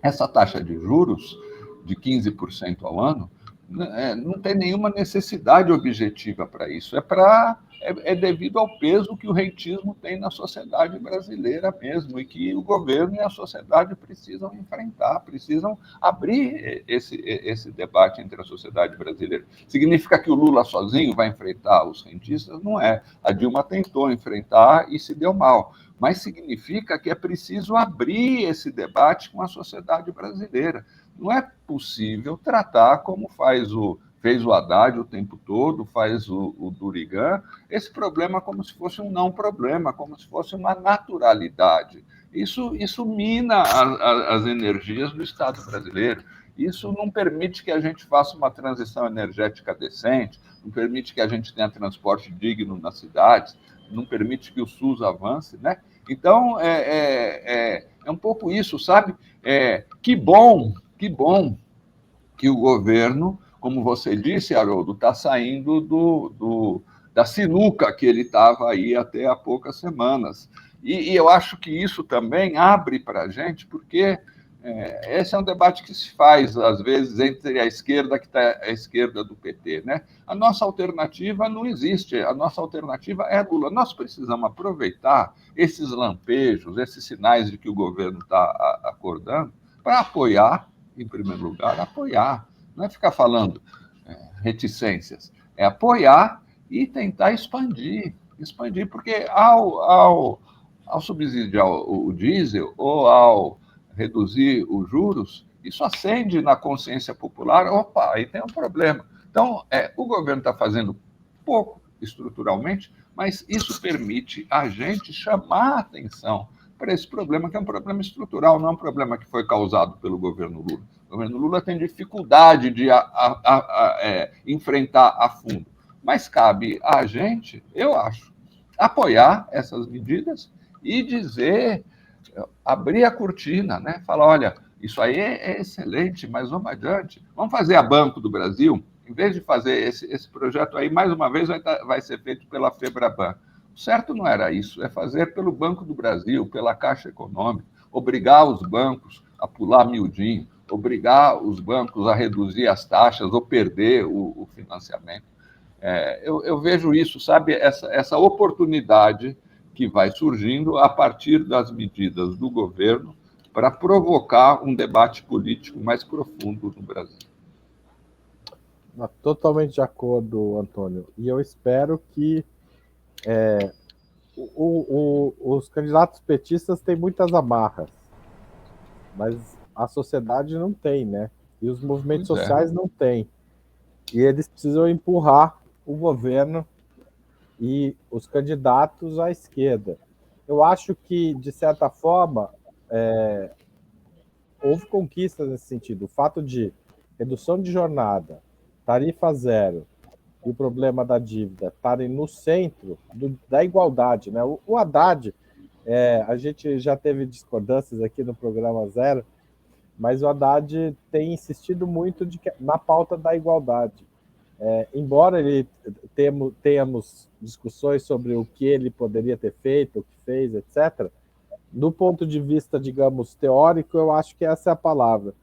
S2: essa taxa de juros de 15% ao ano, não tem nenhuma necessidade objetiva para isso. É devido ao peso que o rentismo tem na sociedade brasileira mesmo, e que o governo e a sociedade precisam enfrentar, precisam abrir esse debate entre a sociedade brasileira. Significa que o Lula sozinho vai enfrentar os rentistas? Não é. A Dilma tentou enfrentar e se deu mal. Mas significa que é preciso abrir esse debate com a sociedade brasileira. Não é possível tratar como faz o fez o Haddad o tempo todo, faz o Durigan, esse problema como se fosse um não problema, como se fosse uma naturalidade. Isso mina as energias do Estado brasileiro. Isso não permite que a gente faça uma transição energética decente, não permite que a gente tenha transporte digno nas cidades, não permite que o SUS avance, né? Então, é um pouco isso, sabe? Que bom que o governo, como você disse, Haroldo, está saindo da sinuca que ele estava aí até há poucas semanas. E eu acho que isso também abre para a gente, porque esse é um debate que se faz, às vezes, entre a esquerda, que está à esquerda do PT, né? A nossa alternativa não existe, a nossa alternativa é Lula. Nós precisamos aproveitar esses lampejos, esses sinais de que o governo está acordando, para apoiar, em primeiro lugar, apoiar. Não é ficar falando reticências, é apoiar e tentar expandir, porque ao subsidiar o diesel ou ao reduzir os juros, isso acende na consciência popular, opa, aí tem um problema. Então, o governo está fazendo pouco estruturalmente, mas isso permite a gente chamar a atenção para esse problema, que é um problema estrutural, não é um problema que foi causado pelo governo Lula. O governo Lula tem dificuldade de enfrentar a fundo, mas cabe a gente, eu acho, apoiar essas medidas e dizer, abrir a cortina, né? Falar, olha, isso aí é excelente, mas vamos adiante. Vamos fazer a Banco do Brasil, em vez de fazer esse projeto aí, mais uma vez vai ser feito pela Febraban. O certo não era isso, é fazer pelo Banco do Brasil, pela Caixa Econômica, obrigar os bancos a pular miudinho, obrigar os bancos a reduzir as taxas ou perder o financiamento. Eu vejo isso, sabe, essa oportunidade que vai surgindo a partir das medidas do governo para provocar um debate político mais profundo no Brasil.
S1: Totalmente de acordo, Antônio. E eu espero que os candidatos petistas têm muitas amarras, mas a sociedade não tem, né? E os movimentos sociais não têm. E eles precisam empurrar o governo e os candidatos à esquerda. Eu acho que, de certa forma, houve conquistas nesse sentido. O fato de redução de jornada, tarifa zero e o problema da dívida estarem no centro da igualdade, né? O Haddad, a gente já teve discordâncias aqui no programa Zero, mas o Haddad tem insistido muito na pauta da igualdade. Embora ele tenhamos discussões sobre o que ele poderia ter feito, o que fez, etc., do ponto de vista, digamos, teórico, eu acho que essa é a palavra.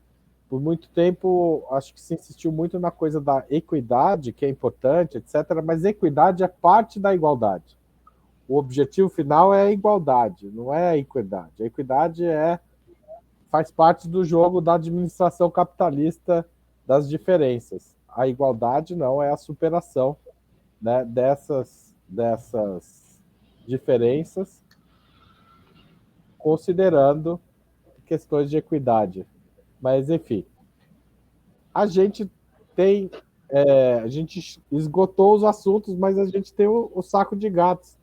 S1: Por muito tempo, acho que se insistiu muito na coisa da equidade, que é importante, etc., mas equidade é parte da igualdade. O objetivo final é a igualdade, não é a equidade. A equidade faz parte do jogo da administração capitalista das diferenças. A igualdade não, é a superação, né, dessas diferenças, considerando questões de equidade. Mas, enfim, a gente esgotou os assuntos, mas a gente tem o saco de gatos.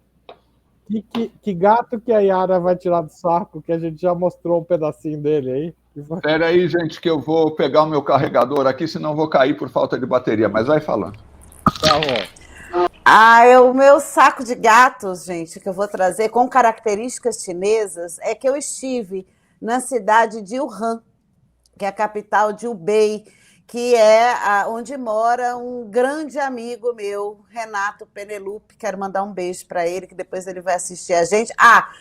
S1: Que gato que a Yara vai tirar do saco, que a gente já mostrou um pedacinho dele aí?
S2: Espera aí, gente, que eu vou pegar o meu carregador aqui, senão vou cair por falta de bateria, mas vai falando.
S1: Tá bom.
S3: O meu saco de gatos, gente, que eu vou trazer com características chinesas, é que eu estive na cidade de Wuhan, que é a capital de Hubei, que é onde mora um grande amigo meu, Renato Penelope. Quero mandar um beijo para ele, que depois ele vai assistir a gente.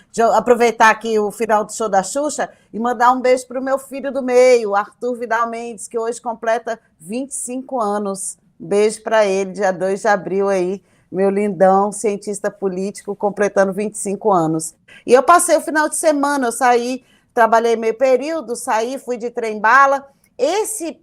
S3: Deixa eu aproveitar aqui o final do show da Xuxa e mandar um beijo para o meu filho do meio, Arthur Vidal Mendes, que hoje completa 25 anos. Um beijo para ele, dia 2 de abril aí, meu lindão, cientista político, completando 25 anos. E eu passei o final de semana, eu saí, trabalhei meio período, fui de trem-bala. Esse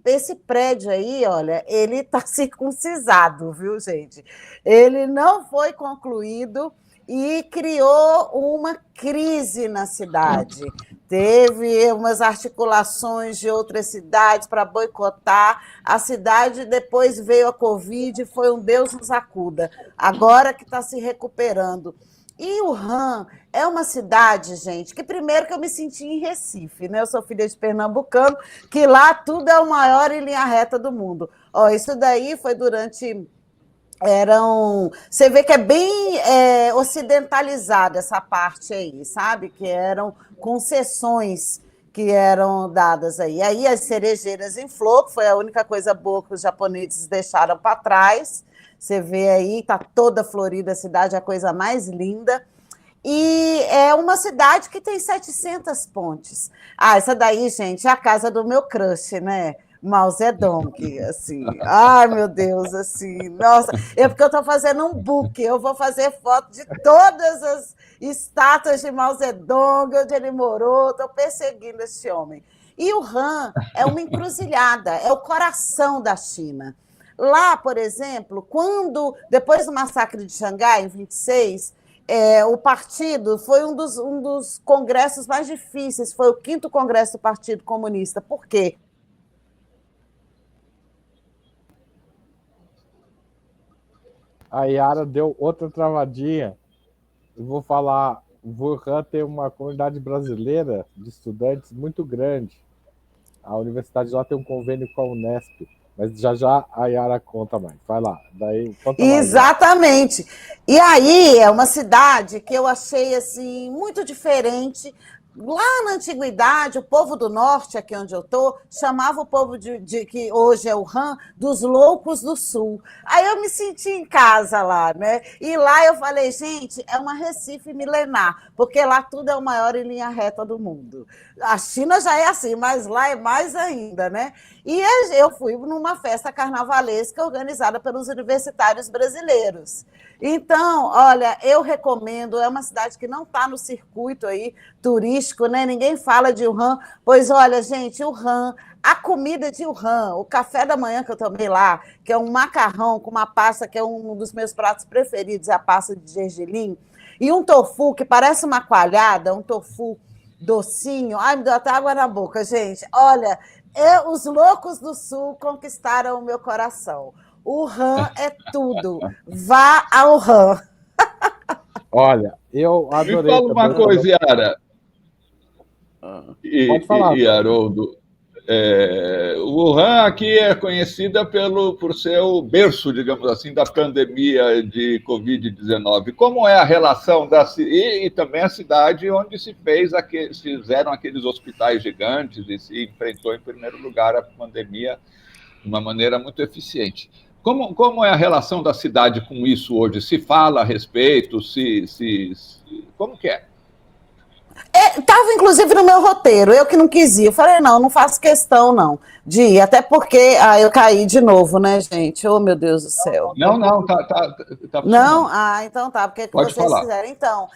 S3: prédio aí, olha, ele está circuncisado, viu, gente? Ele não foi concluído e criou uma crise na cidade, Teve umas articulações de outras cidades para boicotar. A cidade depois veio a Covid e foi um Deus nos acuda. Agora que está se recuperando. E Wuhan é uma cidade, gente, que primeiro que eu me senti em Recife, né? Eu sou filha de pernambucano, que lá tudo é o maior em linha reta do mundo. Ó, isso daí foi durante... Você vê que é bem ocidentalizada essa parte aí, sabe? Que eram concessões que eram dadas aí. Aí as cerejeiras em flor, que foi a única coisa boa que os japoneses deixaram para trás. Você vê aí, está toda florida a cidade, a coisa mais linda. E é uma cidade que tem 700 pontes. Ah, essa daí, gente, é a casa do meu crush, né? Mao Zedong, assim, ai meu Deus, assim, nossa, porque eu estou fazendo um book, eu vou fazer foto de todas as estátuas de Mao Zedong, onde ele morou, estou perseguindo esse homem. E o Han é uma encruzilhada, é o coração da China. Lá, por exemplo, depois do massacre de Xangai, em 26, o partido foi um dos congressos mais difíceis, foi o 5º congresso do Partido Comunista. Por quê?
S1: A Yara deu outra travadinha. Eu vou falar, Wuhan tem uma comunidade brasileira de estudantes muito grande. A universidade lá tem um convênio com a Unesp, mas já a Yara conta mais. Vai lá, daí conta mais.
S3: Exatamente. E aí é uma cidade que eu achei assim muito diferente. Lá na antiguidade, o povo do norte, aqui onde eu estou, chamava o povo que hoje é o Han, dos loucos do sul. Aí eu me senti em casa lá, né? E lá eu falei, gente, é uma Recife milenar, porque lá tudo é o maior em linha reta do mundo. A China já é assim, mas lá é mais ainda, né? E eu fui numa festa carnavalesca organizada pelos universitários brasileiros. Então, olha, eu recomendo, é uma cidade que não está no circuito aí turístico, né? Ninguém fala de Wuhan, pois olha, gente, Wuhan, a comida de Wuhan, o café da manhã que eu tomei lá, que é um macarrão com uma pasta que é um dos meus pratos preferidos, é a pasta de gergelim, e um tofu que parece uma coalhada, um tofu docinho. Ai, me deu até água na boca, gente. Olha, os loucos do sul conquistaram o meu coração. O Han é tudo. Vá ao Han.
S1: Olha, eu adorei.
S2: Me fala uma coisa, Yara.
S1: Pode falar.
S2: E Haroldo. Wuhan aqui é conhecida por ser o berço, digamos assim, da pandemia de Covid-19. Como é a relação e também a cidade onde se fizeram aqueles hospitais gigantes e se enfrentou em primeiro lugar a pandemia de uma maneira muito eficiente. Como é a relação da cidade com isso hoje? Se fala a respeito? Como que é?
S3: Estava, inclusive, no meu roteiro, eu que não quis ir. Eu falei, não faço questão, não, de ir. Até porque eu caí de novo, né, gente? Oh, meu Deus do céu.
S2: Não, tá
S3: não? Então tá, porque
S2: Pode
S3: vocês
S2: falar.
S3: fizeram. Então,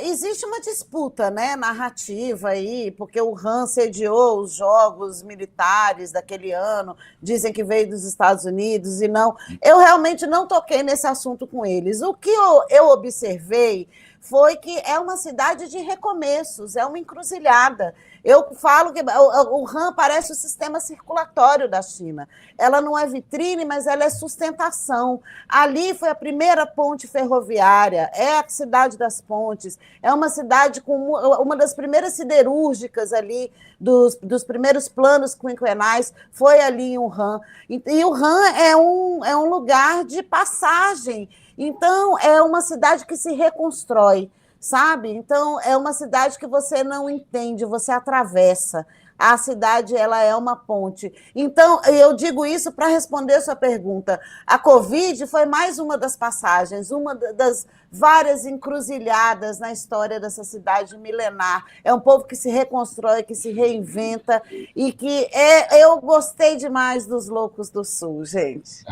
S3: existe uma disputa, né, narrativa aí, porque o Han sediou os jogos militares daquele ano, dizem que veio dos Estados Unidos e não. Eu realmente não toquei nesse assunto com eles. O que eu observei foi que é uma cidade de recomeços, é uma encruzilhada. Eu falo que o Han parece o sistema circulatório da China. Ela não é vitrine, mas ela é sustentação. Ali foi a primeira ponte ferroviária, é a cidade das pontes, é uma cidade com uma das primeiras siderúrgicas ali, dos primeiros planos quinquenais, foi ali em Wuhan. E Wuhan é um lugar de passagem. Então, é uma cidade que se reconstrói, sabe? Então, é uma cidade que você não entende, você atravessa. A cidade, ela é uma ponte. Então, eu digo isso para responder a sua pergunta. A Covid foi mais uma das passagens, uma das várias encruzilhadas na história dessa cidade milenar. É um povo que se reconstrói, que se reinventa e que eu gostei demais dos Loucos do Sul, gente.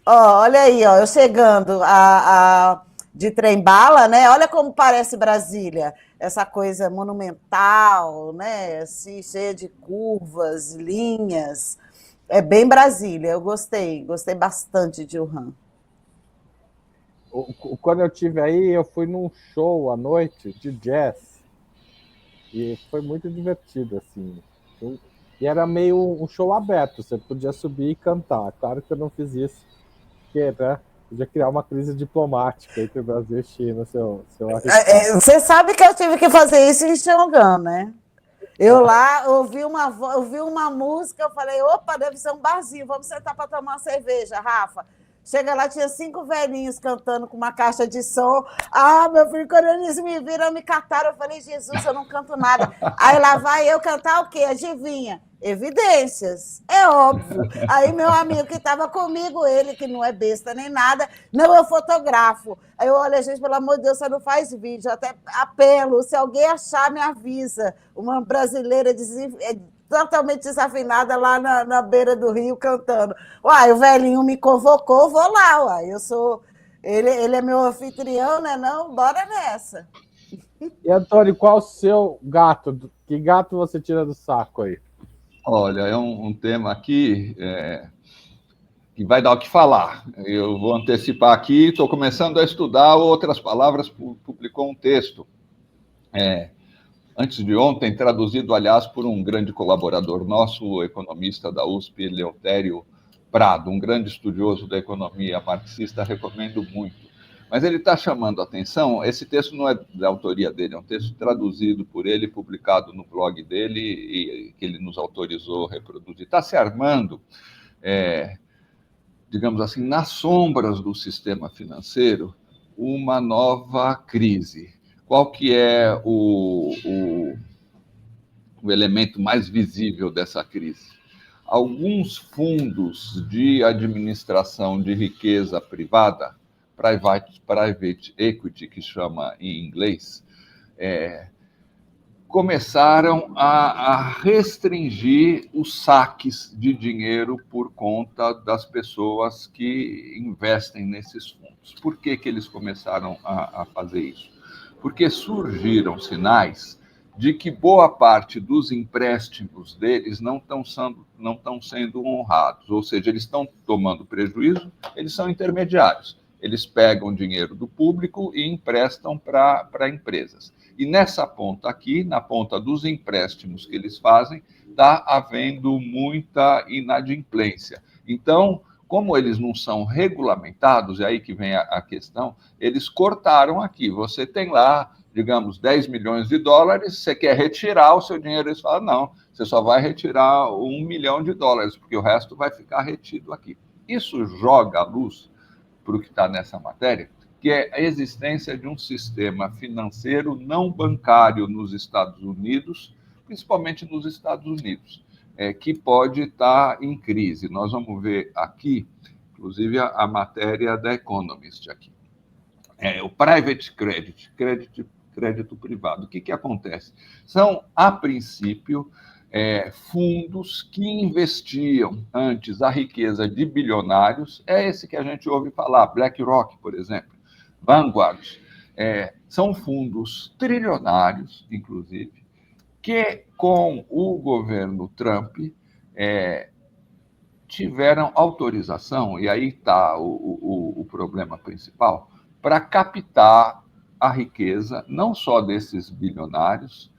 S3: Olha aí, eu chegando de trem-bala, né? Olha como parece Brasília, essa coisa monumental, né? Assim, cheia de curvas, linhas. É bem Brasília, eu gostei bastante de Wuhan.
S1: quando eu tive aí, eu fui num show à noite de jazz e foi muito divertido, assim. E era meio um show aberto, você podia subir e cantar. Claro que eu não fiz isso, porque, né, podia criar uma crise diplomática entre o Brasil e China, se eu arriscar.
S3: Você sabe que eu tive que fazer isso em Xangão, né? Eu lá ouvi uma música, eu falei, opa, deve ser um barzinho, vamos sentar para tomar uma cerveja, Rafa. Chega lá, tinha 5 velhinhos cantando com uma caixa de som. Ah, meu filho, quando eles me viram, me cataram. Eu falei, Jesus, eu não canto nada. Aí lá vai eu cantar o quê? Adivinha? Evidências, é óbvio. Aí meu amigo que estava comigo, ele que não é besta nem nada, não, eu fotografo. Aí eu olho, gente, pelo amor de Deus, você não faz vídeo, até apelo, se alguém achar, me avisa. Uma brasileira totalmente desafinada lá na beira do rio cantando. Uai, o velhinho me convocou, vou lá, uai. Eu sou. Ele é meu anfitrião, né? Não, bora nessa.
S1: E, Antônio, qual o seu gato? Que gato você tira do saco aí?
S2: Olha, é um tema aqui que vai dar o que falar. Eu vou antecipar aqui, estou começando a estudar Outras Palavras, publicou um texto antes de ontem, traduzido, aliás, por um grande colaborador nosso, o economista da USP, Eleutério Prado, um grande estudioso da economia marxista, recomendo muito. Mas ele está chamando a atenção, esse texto não é da autoria dele, é um texto traduzido por ele, publicado no blog dele, e que ele nos autorizou a reproduzir. Está se armando, digamos assim, nas sombras do sistema financeiro, uma nova crise. Qual que é o elemento mais visível dessa crise? Alguns fundos de administração de riqueza privada, private equity, que chama em inglês, começaram a restringir os saques de dinheiro por conta das pessoas que investem nesses fundos. Por que eles começaram a fazer isso? Porque surgiram sinais de que boa parte dos empréstimos deles não estão sendo honrados, ou seja, eles estão tomando prejuízo, eles são intermediários. Eles pegam dinheiro do público e emprestam para empresas. E nessa ponta aqui, na ponta dos empréstimos que eles fazem, está havendo muita inadimplência. Então, como eles não são regulamentados, é aí que vem a questão, eles cortaram aqui. Você tem lá, digamos, 10 milhões de dólares, você quer retirar o seu dinheiro, eles falam, não, você só vai retirar 1 milhão de dólares, porque o resto vai ficar retido aqui. Isso joga a luz para o que está nessa matéria, que é a existência de um sistema financeiro não bancário nos Estados Unidos, principalmente nos Estados Unidos, que pode estar em crise. Nós vamos ver aqui, inclusive, a matéria da Economist aqui. O private credit, crédito privado. O que acontece? São, a princípio, fundos que investiam antes a riqueza de bilionários, esse que a gente ouve falar, BlackRock, por exemplo, Vanguard, são fundos trilionários, inclusive, que com o governo Trump tiveram autorização, e aí está o problema principal, para captar a riqueza não só desses bilionários,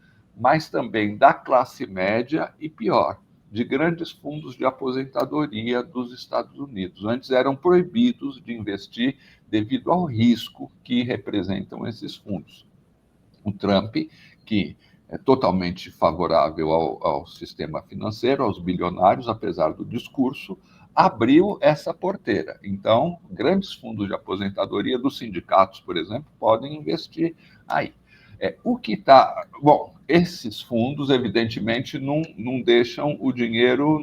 S2: mas também da classe média e, pior, de grandes fundos de aposentadoria dos Estados Unidos. Antes eram proibidos de investir devido ao risco que representam esses fundos. O Trump, que é totalmente favorável ao sistema financeiro, aos bilionários, apesar do discurso, abriu essa porteira. Então, grandes fundos de aposentadoria dos sindicatos, por exemplo, podem investir aí. O que está... Bom, esses fundos, evidentemente, não deixam o dinheiro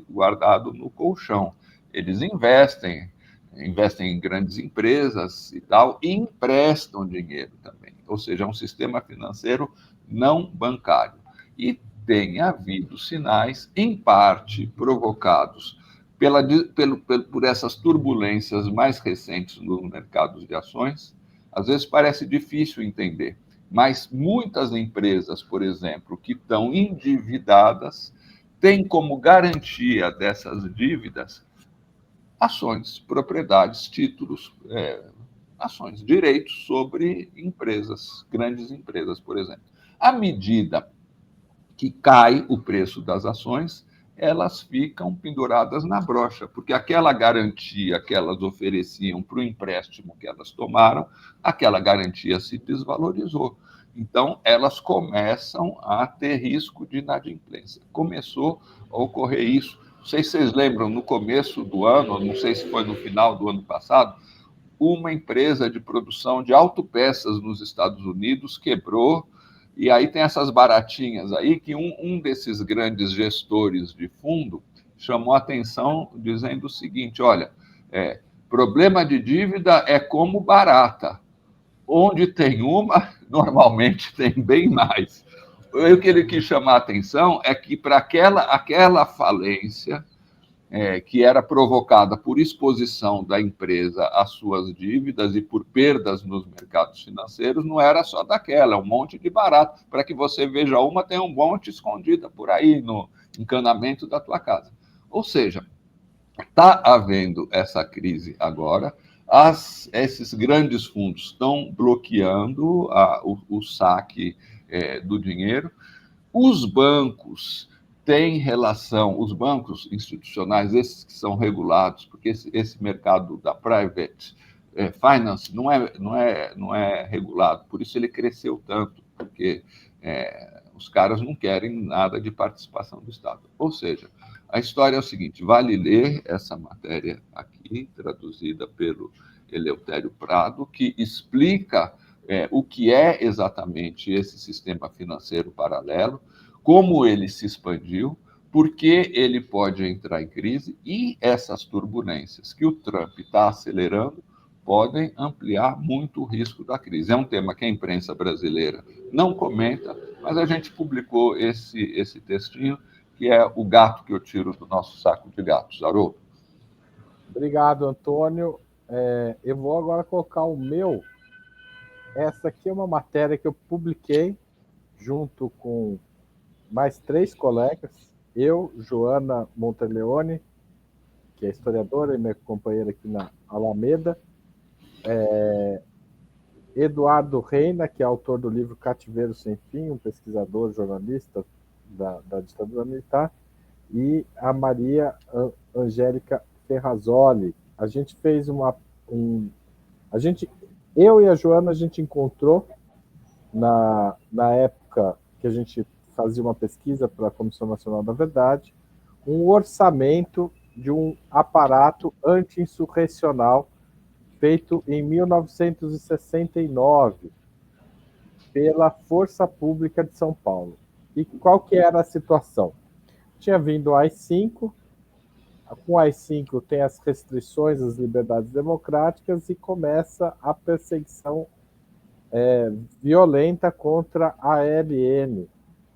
S2: guardado no colchão. Eles investem em grandes empresas e tal, e emprestam dinheiro também. Ou seja, é um sistema financeiro não bancário. E tem havido sinais, em parte provocados por essas turbulências mais recentes nos mercados de ações. Às vezes parece difícil entender, mas muitas empresas, por exemplo, que estão endividadas, têm como garantia dessas dívidas ações, propriedades, títulos ações, direitos sobre empresas, grandes empresas, por exemplo. À medida que cai o preço das ações, elas ficam penduradas na brocha, porque aquela garantia que elas ofereciam para o empréstimo que elas tomaram, aquela garantia se desvalorizou. Então, elas começam a ter risco de inadimplência. Começou a ocorrer isso. Não sei se vocês lembram, no começo do ano, não sei se foi no final do ano passado, uma empresa de produção de autopeças nos Estados Unidos quebrou, e aí tem essas baratinhas aí que um desses grandes gestores de fundo chamou a atenção dizendo o seguinte, olha, problema de dívida é como barata, onde tem uma, normalmente tem bem mais. O que ele quis chamar a atenção é que para aquela falência, que era provocada por exposição da empresa às suas dívidas e por perdas nos mercados financeiros, não era só daquela, é um monte de barato. Para que você veja uma, tem um monte escondida por aí no encanamento da tua casa. Ou seja, está havendo essa crise agora, esses grandes fundos estão bloqueando o saque do dinheiro, os bancos têm relação, os bancos institucionais, esses que são regulados, porque esse mercado da private finance não é regulado, por isso ele cresceu tanto, porque os caras não querem nada de participação do Estado. Ou seja, a história é o seguinte, vale ler essa matéria aqui, traduzida pelo Eleutério Prado, que explica o que é exatamente esse sistema financeiro paralelo, como ele se expandiu, por que ele pode entrar em crise e essas turbulências que o Trump está acelerando podem ampliar muito o risco da crise. É um tema que a imprensa brasileira não comenta, mas a gente publicou esse textinho, que é o gato que eu tiro do nosso saco de gatos. Haroldo.
S1: Obrigado, Antônio. Eu vou agora colocar o meu. Essa aqui é uma matéria que eu publiquei junto com mais 3 colegas, eu, Joana Monteleone, que é historiadora e minha companheira aqui na Alameda, Eduardo Reina, que é autor do livro Cativeiro Sem Fim, um pesquisador, jornalista da ditadura militar, e a Maria Angélica Ferrazoli. A gente fez eu e a Joana, a gente encontrou na época que a gente fazia uma pesquisa para a Comissão Nacional da Verdade, um orçamento de um aparato anti-insurrecional feito em 1969 pela Força Pública de São Paulo. E qual que era a situação? Tinha vindo o AI-5, com o AI-5 tem as restrições às liberdades democráticas e começa a perseguição violenta contra a ALN,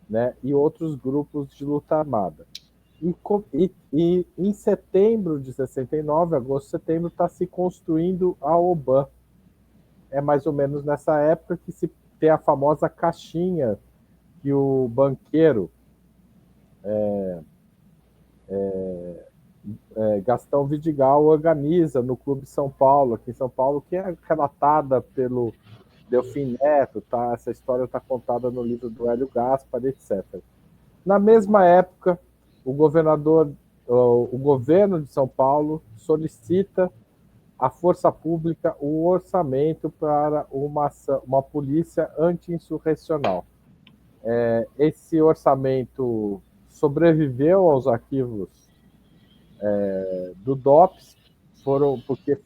S1: né, e outros grupos de luta armada. E em setembro de 69, agosto, setembro, está se construindo a OBAN. É mais ou menos nessa época que se tem a famosa caixinha que o banqueiro Gastão Vidigal organiza no Clube São Paulo, aqui em São Paulo, que é relatada pelo Delfim Neto, tá? Essa história está contada no livro do Hélio Gaspar, etc. Na mesma época, o governo de São Paulo solicita à Força Pública o orçamento para uma polícia anti-insurrecional. Esse orçamento sobreviveu aos arquivos do DOPS, porque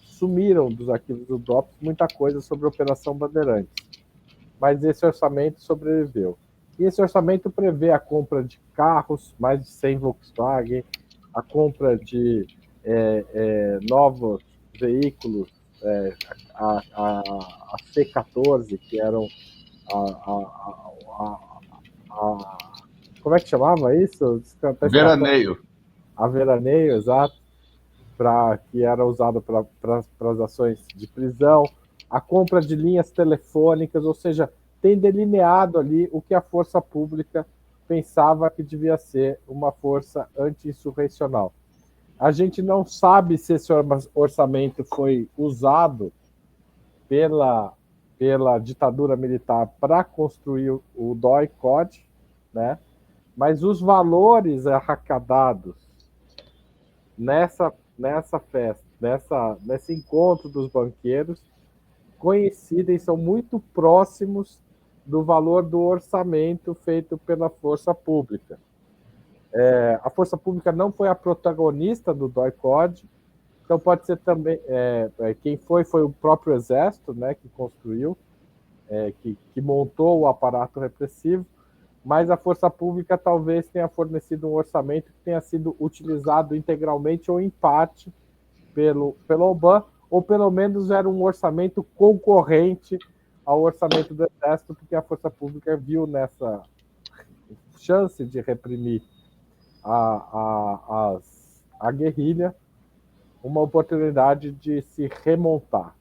S1: sumiram dos arquivos do DOPS muita coisa sobre a Operação Bandeirantes. Mas esse orçamento sobreviveu. E esse orçamento prevê a compra de carros, mais de 100 Volkswagen, a compra de novos veículos, a C-14, que eram como é que chamava isso?
S2: Veraneio.
S1: A Veraneio, exato, que era usada para as ações de prisão, a compra de linhas telefônicas, ou seja, tem delineado ali o que a Força Pública pensava que devia ser uma força anti-insurrecional. A gente não sabe se esse orçamento foi usado pela ditadura militar para construir o DOI-CODE, né? Mas os valores arrecadados nessa festa, nesse encontro dos banqueiros, coincidem, são muito próximos do valor do orçamento feito pela Força Pública. A Força Pública não foi a protagonista do DOI-CODE, então pode ser também... quem foi o próprio Exército, né, que construiu, que montou o aparato repressivo, mas a Força Pública talvez tenha fornecido um orçamento que tenha sido utilizado integralmente ou em parte pelo OBAN, ou pelo menos era um orçamento concorrente ao orçamento do Exército, porque a Força Pública viu nessa chance de reprimir a guerrilha uma oportunidade de se remontar,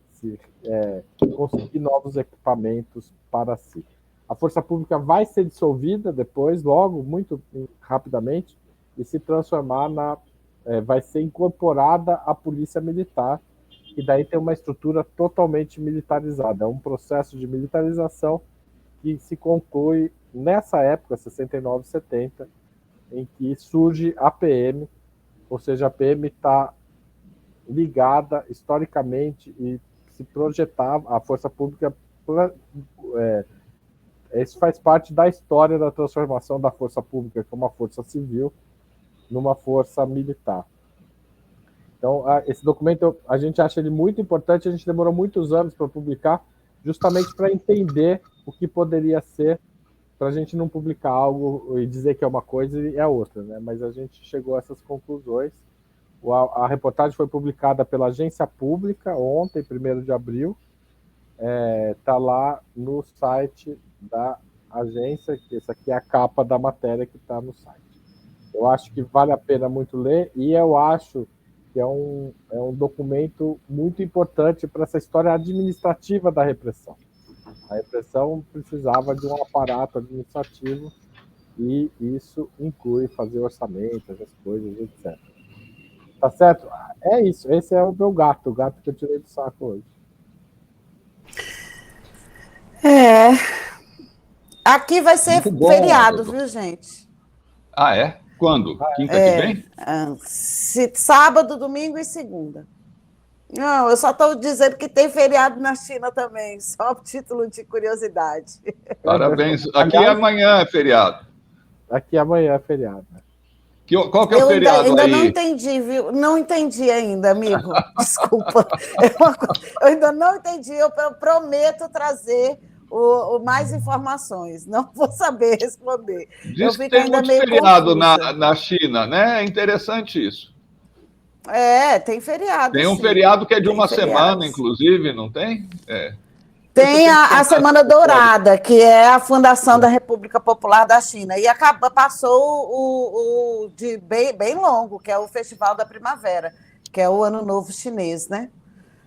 S1: conseguir novos equipamentos para si. A Força Pública vai ser dissolvida depois, logo, muito rapidamente, e se transformar vai ser incorporada à Polícia Militar, e daí tem uma estrutura totalmente militarizada. É um processo de militarização que se conclui nessa época, 69, 70, em que surge a PM, ou seja, a PM está ligada historicamente e se projetava, a Força Pública, isso faz parte da história da transformação da Força Pública, que é uma força civil, numa força militar. Então, esse documento, a gente acha ele muito importante, a gente demorou muitos anos para publicar, justamente para entender o que poderia ser, para a gente não publicar algo e dizer que é uma coisa e é outra, né? Mas a gente chegou a essas conclusões. A reportagem foi publicada pela Agência Pública ontem, 1º de abril, está lá no site da agência, que essa aqui é a capa da matéria que está no site. Eu acho que vale a pena muito ler, e eu acho que é um documento muito importante para essa história administrativa da repressão. A repressão precisava de um aparato administrativo, e isso inclui fazer orçamento, essas coisas, etc. Tá certo? É isso, esse é o meu gato, o gato que eu tirei do saco hoje.
S3: Aqui vai ser feriado, viu, gente?
S2: Ah, é? Quando? Quinta que vem?
S3: Sábado, domingo e segunda. Não, eu só estou dizendo que tem feriado na China também, só título de curiosidade.
S2: Parabéns. Aqui amanhã é feriado.
S1: Aqui amanhã é feriado.
S2: Qual que é o feriado
S3: ainda
S2: aí?
S3: Não entendi, viu? Não entendi ainda, amigo. Desculpa. Eu ainda não entendi. Eu prometo trazer mais informações. Não vou saber responder.
S2: Diz que tem muito feriado na China, né? É interessante isso.
S3: Tem feriado.
S2: Tem um feriado que é de uma semana, inclusive, não tem?
S3: Tem a Semana Dourada, que é a fundação da República Popular da China. E passou o de bem longo, que é o Festival da Primavera, que é o Ano Novo Chinês, né?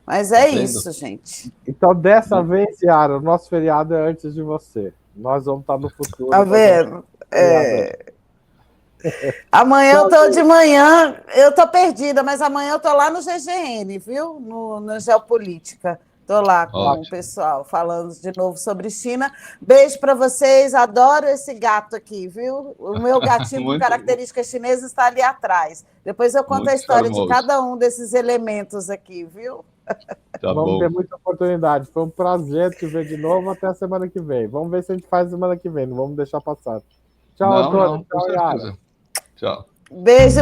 S3: Mas é isso, gente.
S1: Então, dessa vez, Yara, o nosso feriado é antes de você. Nós vamos estar no futuro.
S3: Tá vendo? Amanhã eu estou de manhã, eu estou perdida, mas amanhã eu estou lá no GGN, viu? No Geopolítica. Estou lá com o pessoal falando de novo sobre China. Beijo para vocês, adoro esse gato aqui, viu? O meu gatinho com características chinesas está ali atrás. Depois eu conto a história de cada um desses elementos aqui, viu?
S1: Vamos ter muita oportunidade. Foi um prazer te ver de novo. Até a semana que vem. Vamos ver se a gente faz semana que vem. Não vamos deixar passar. Tchau, Antônio. Tchau, Yara.
S2: Tchau.
S3: Beijo.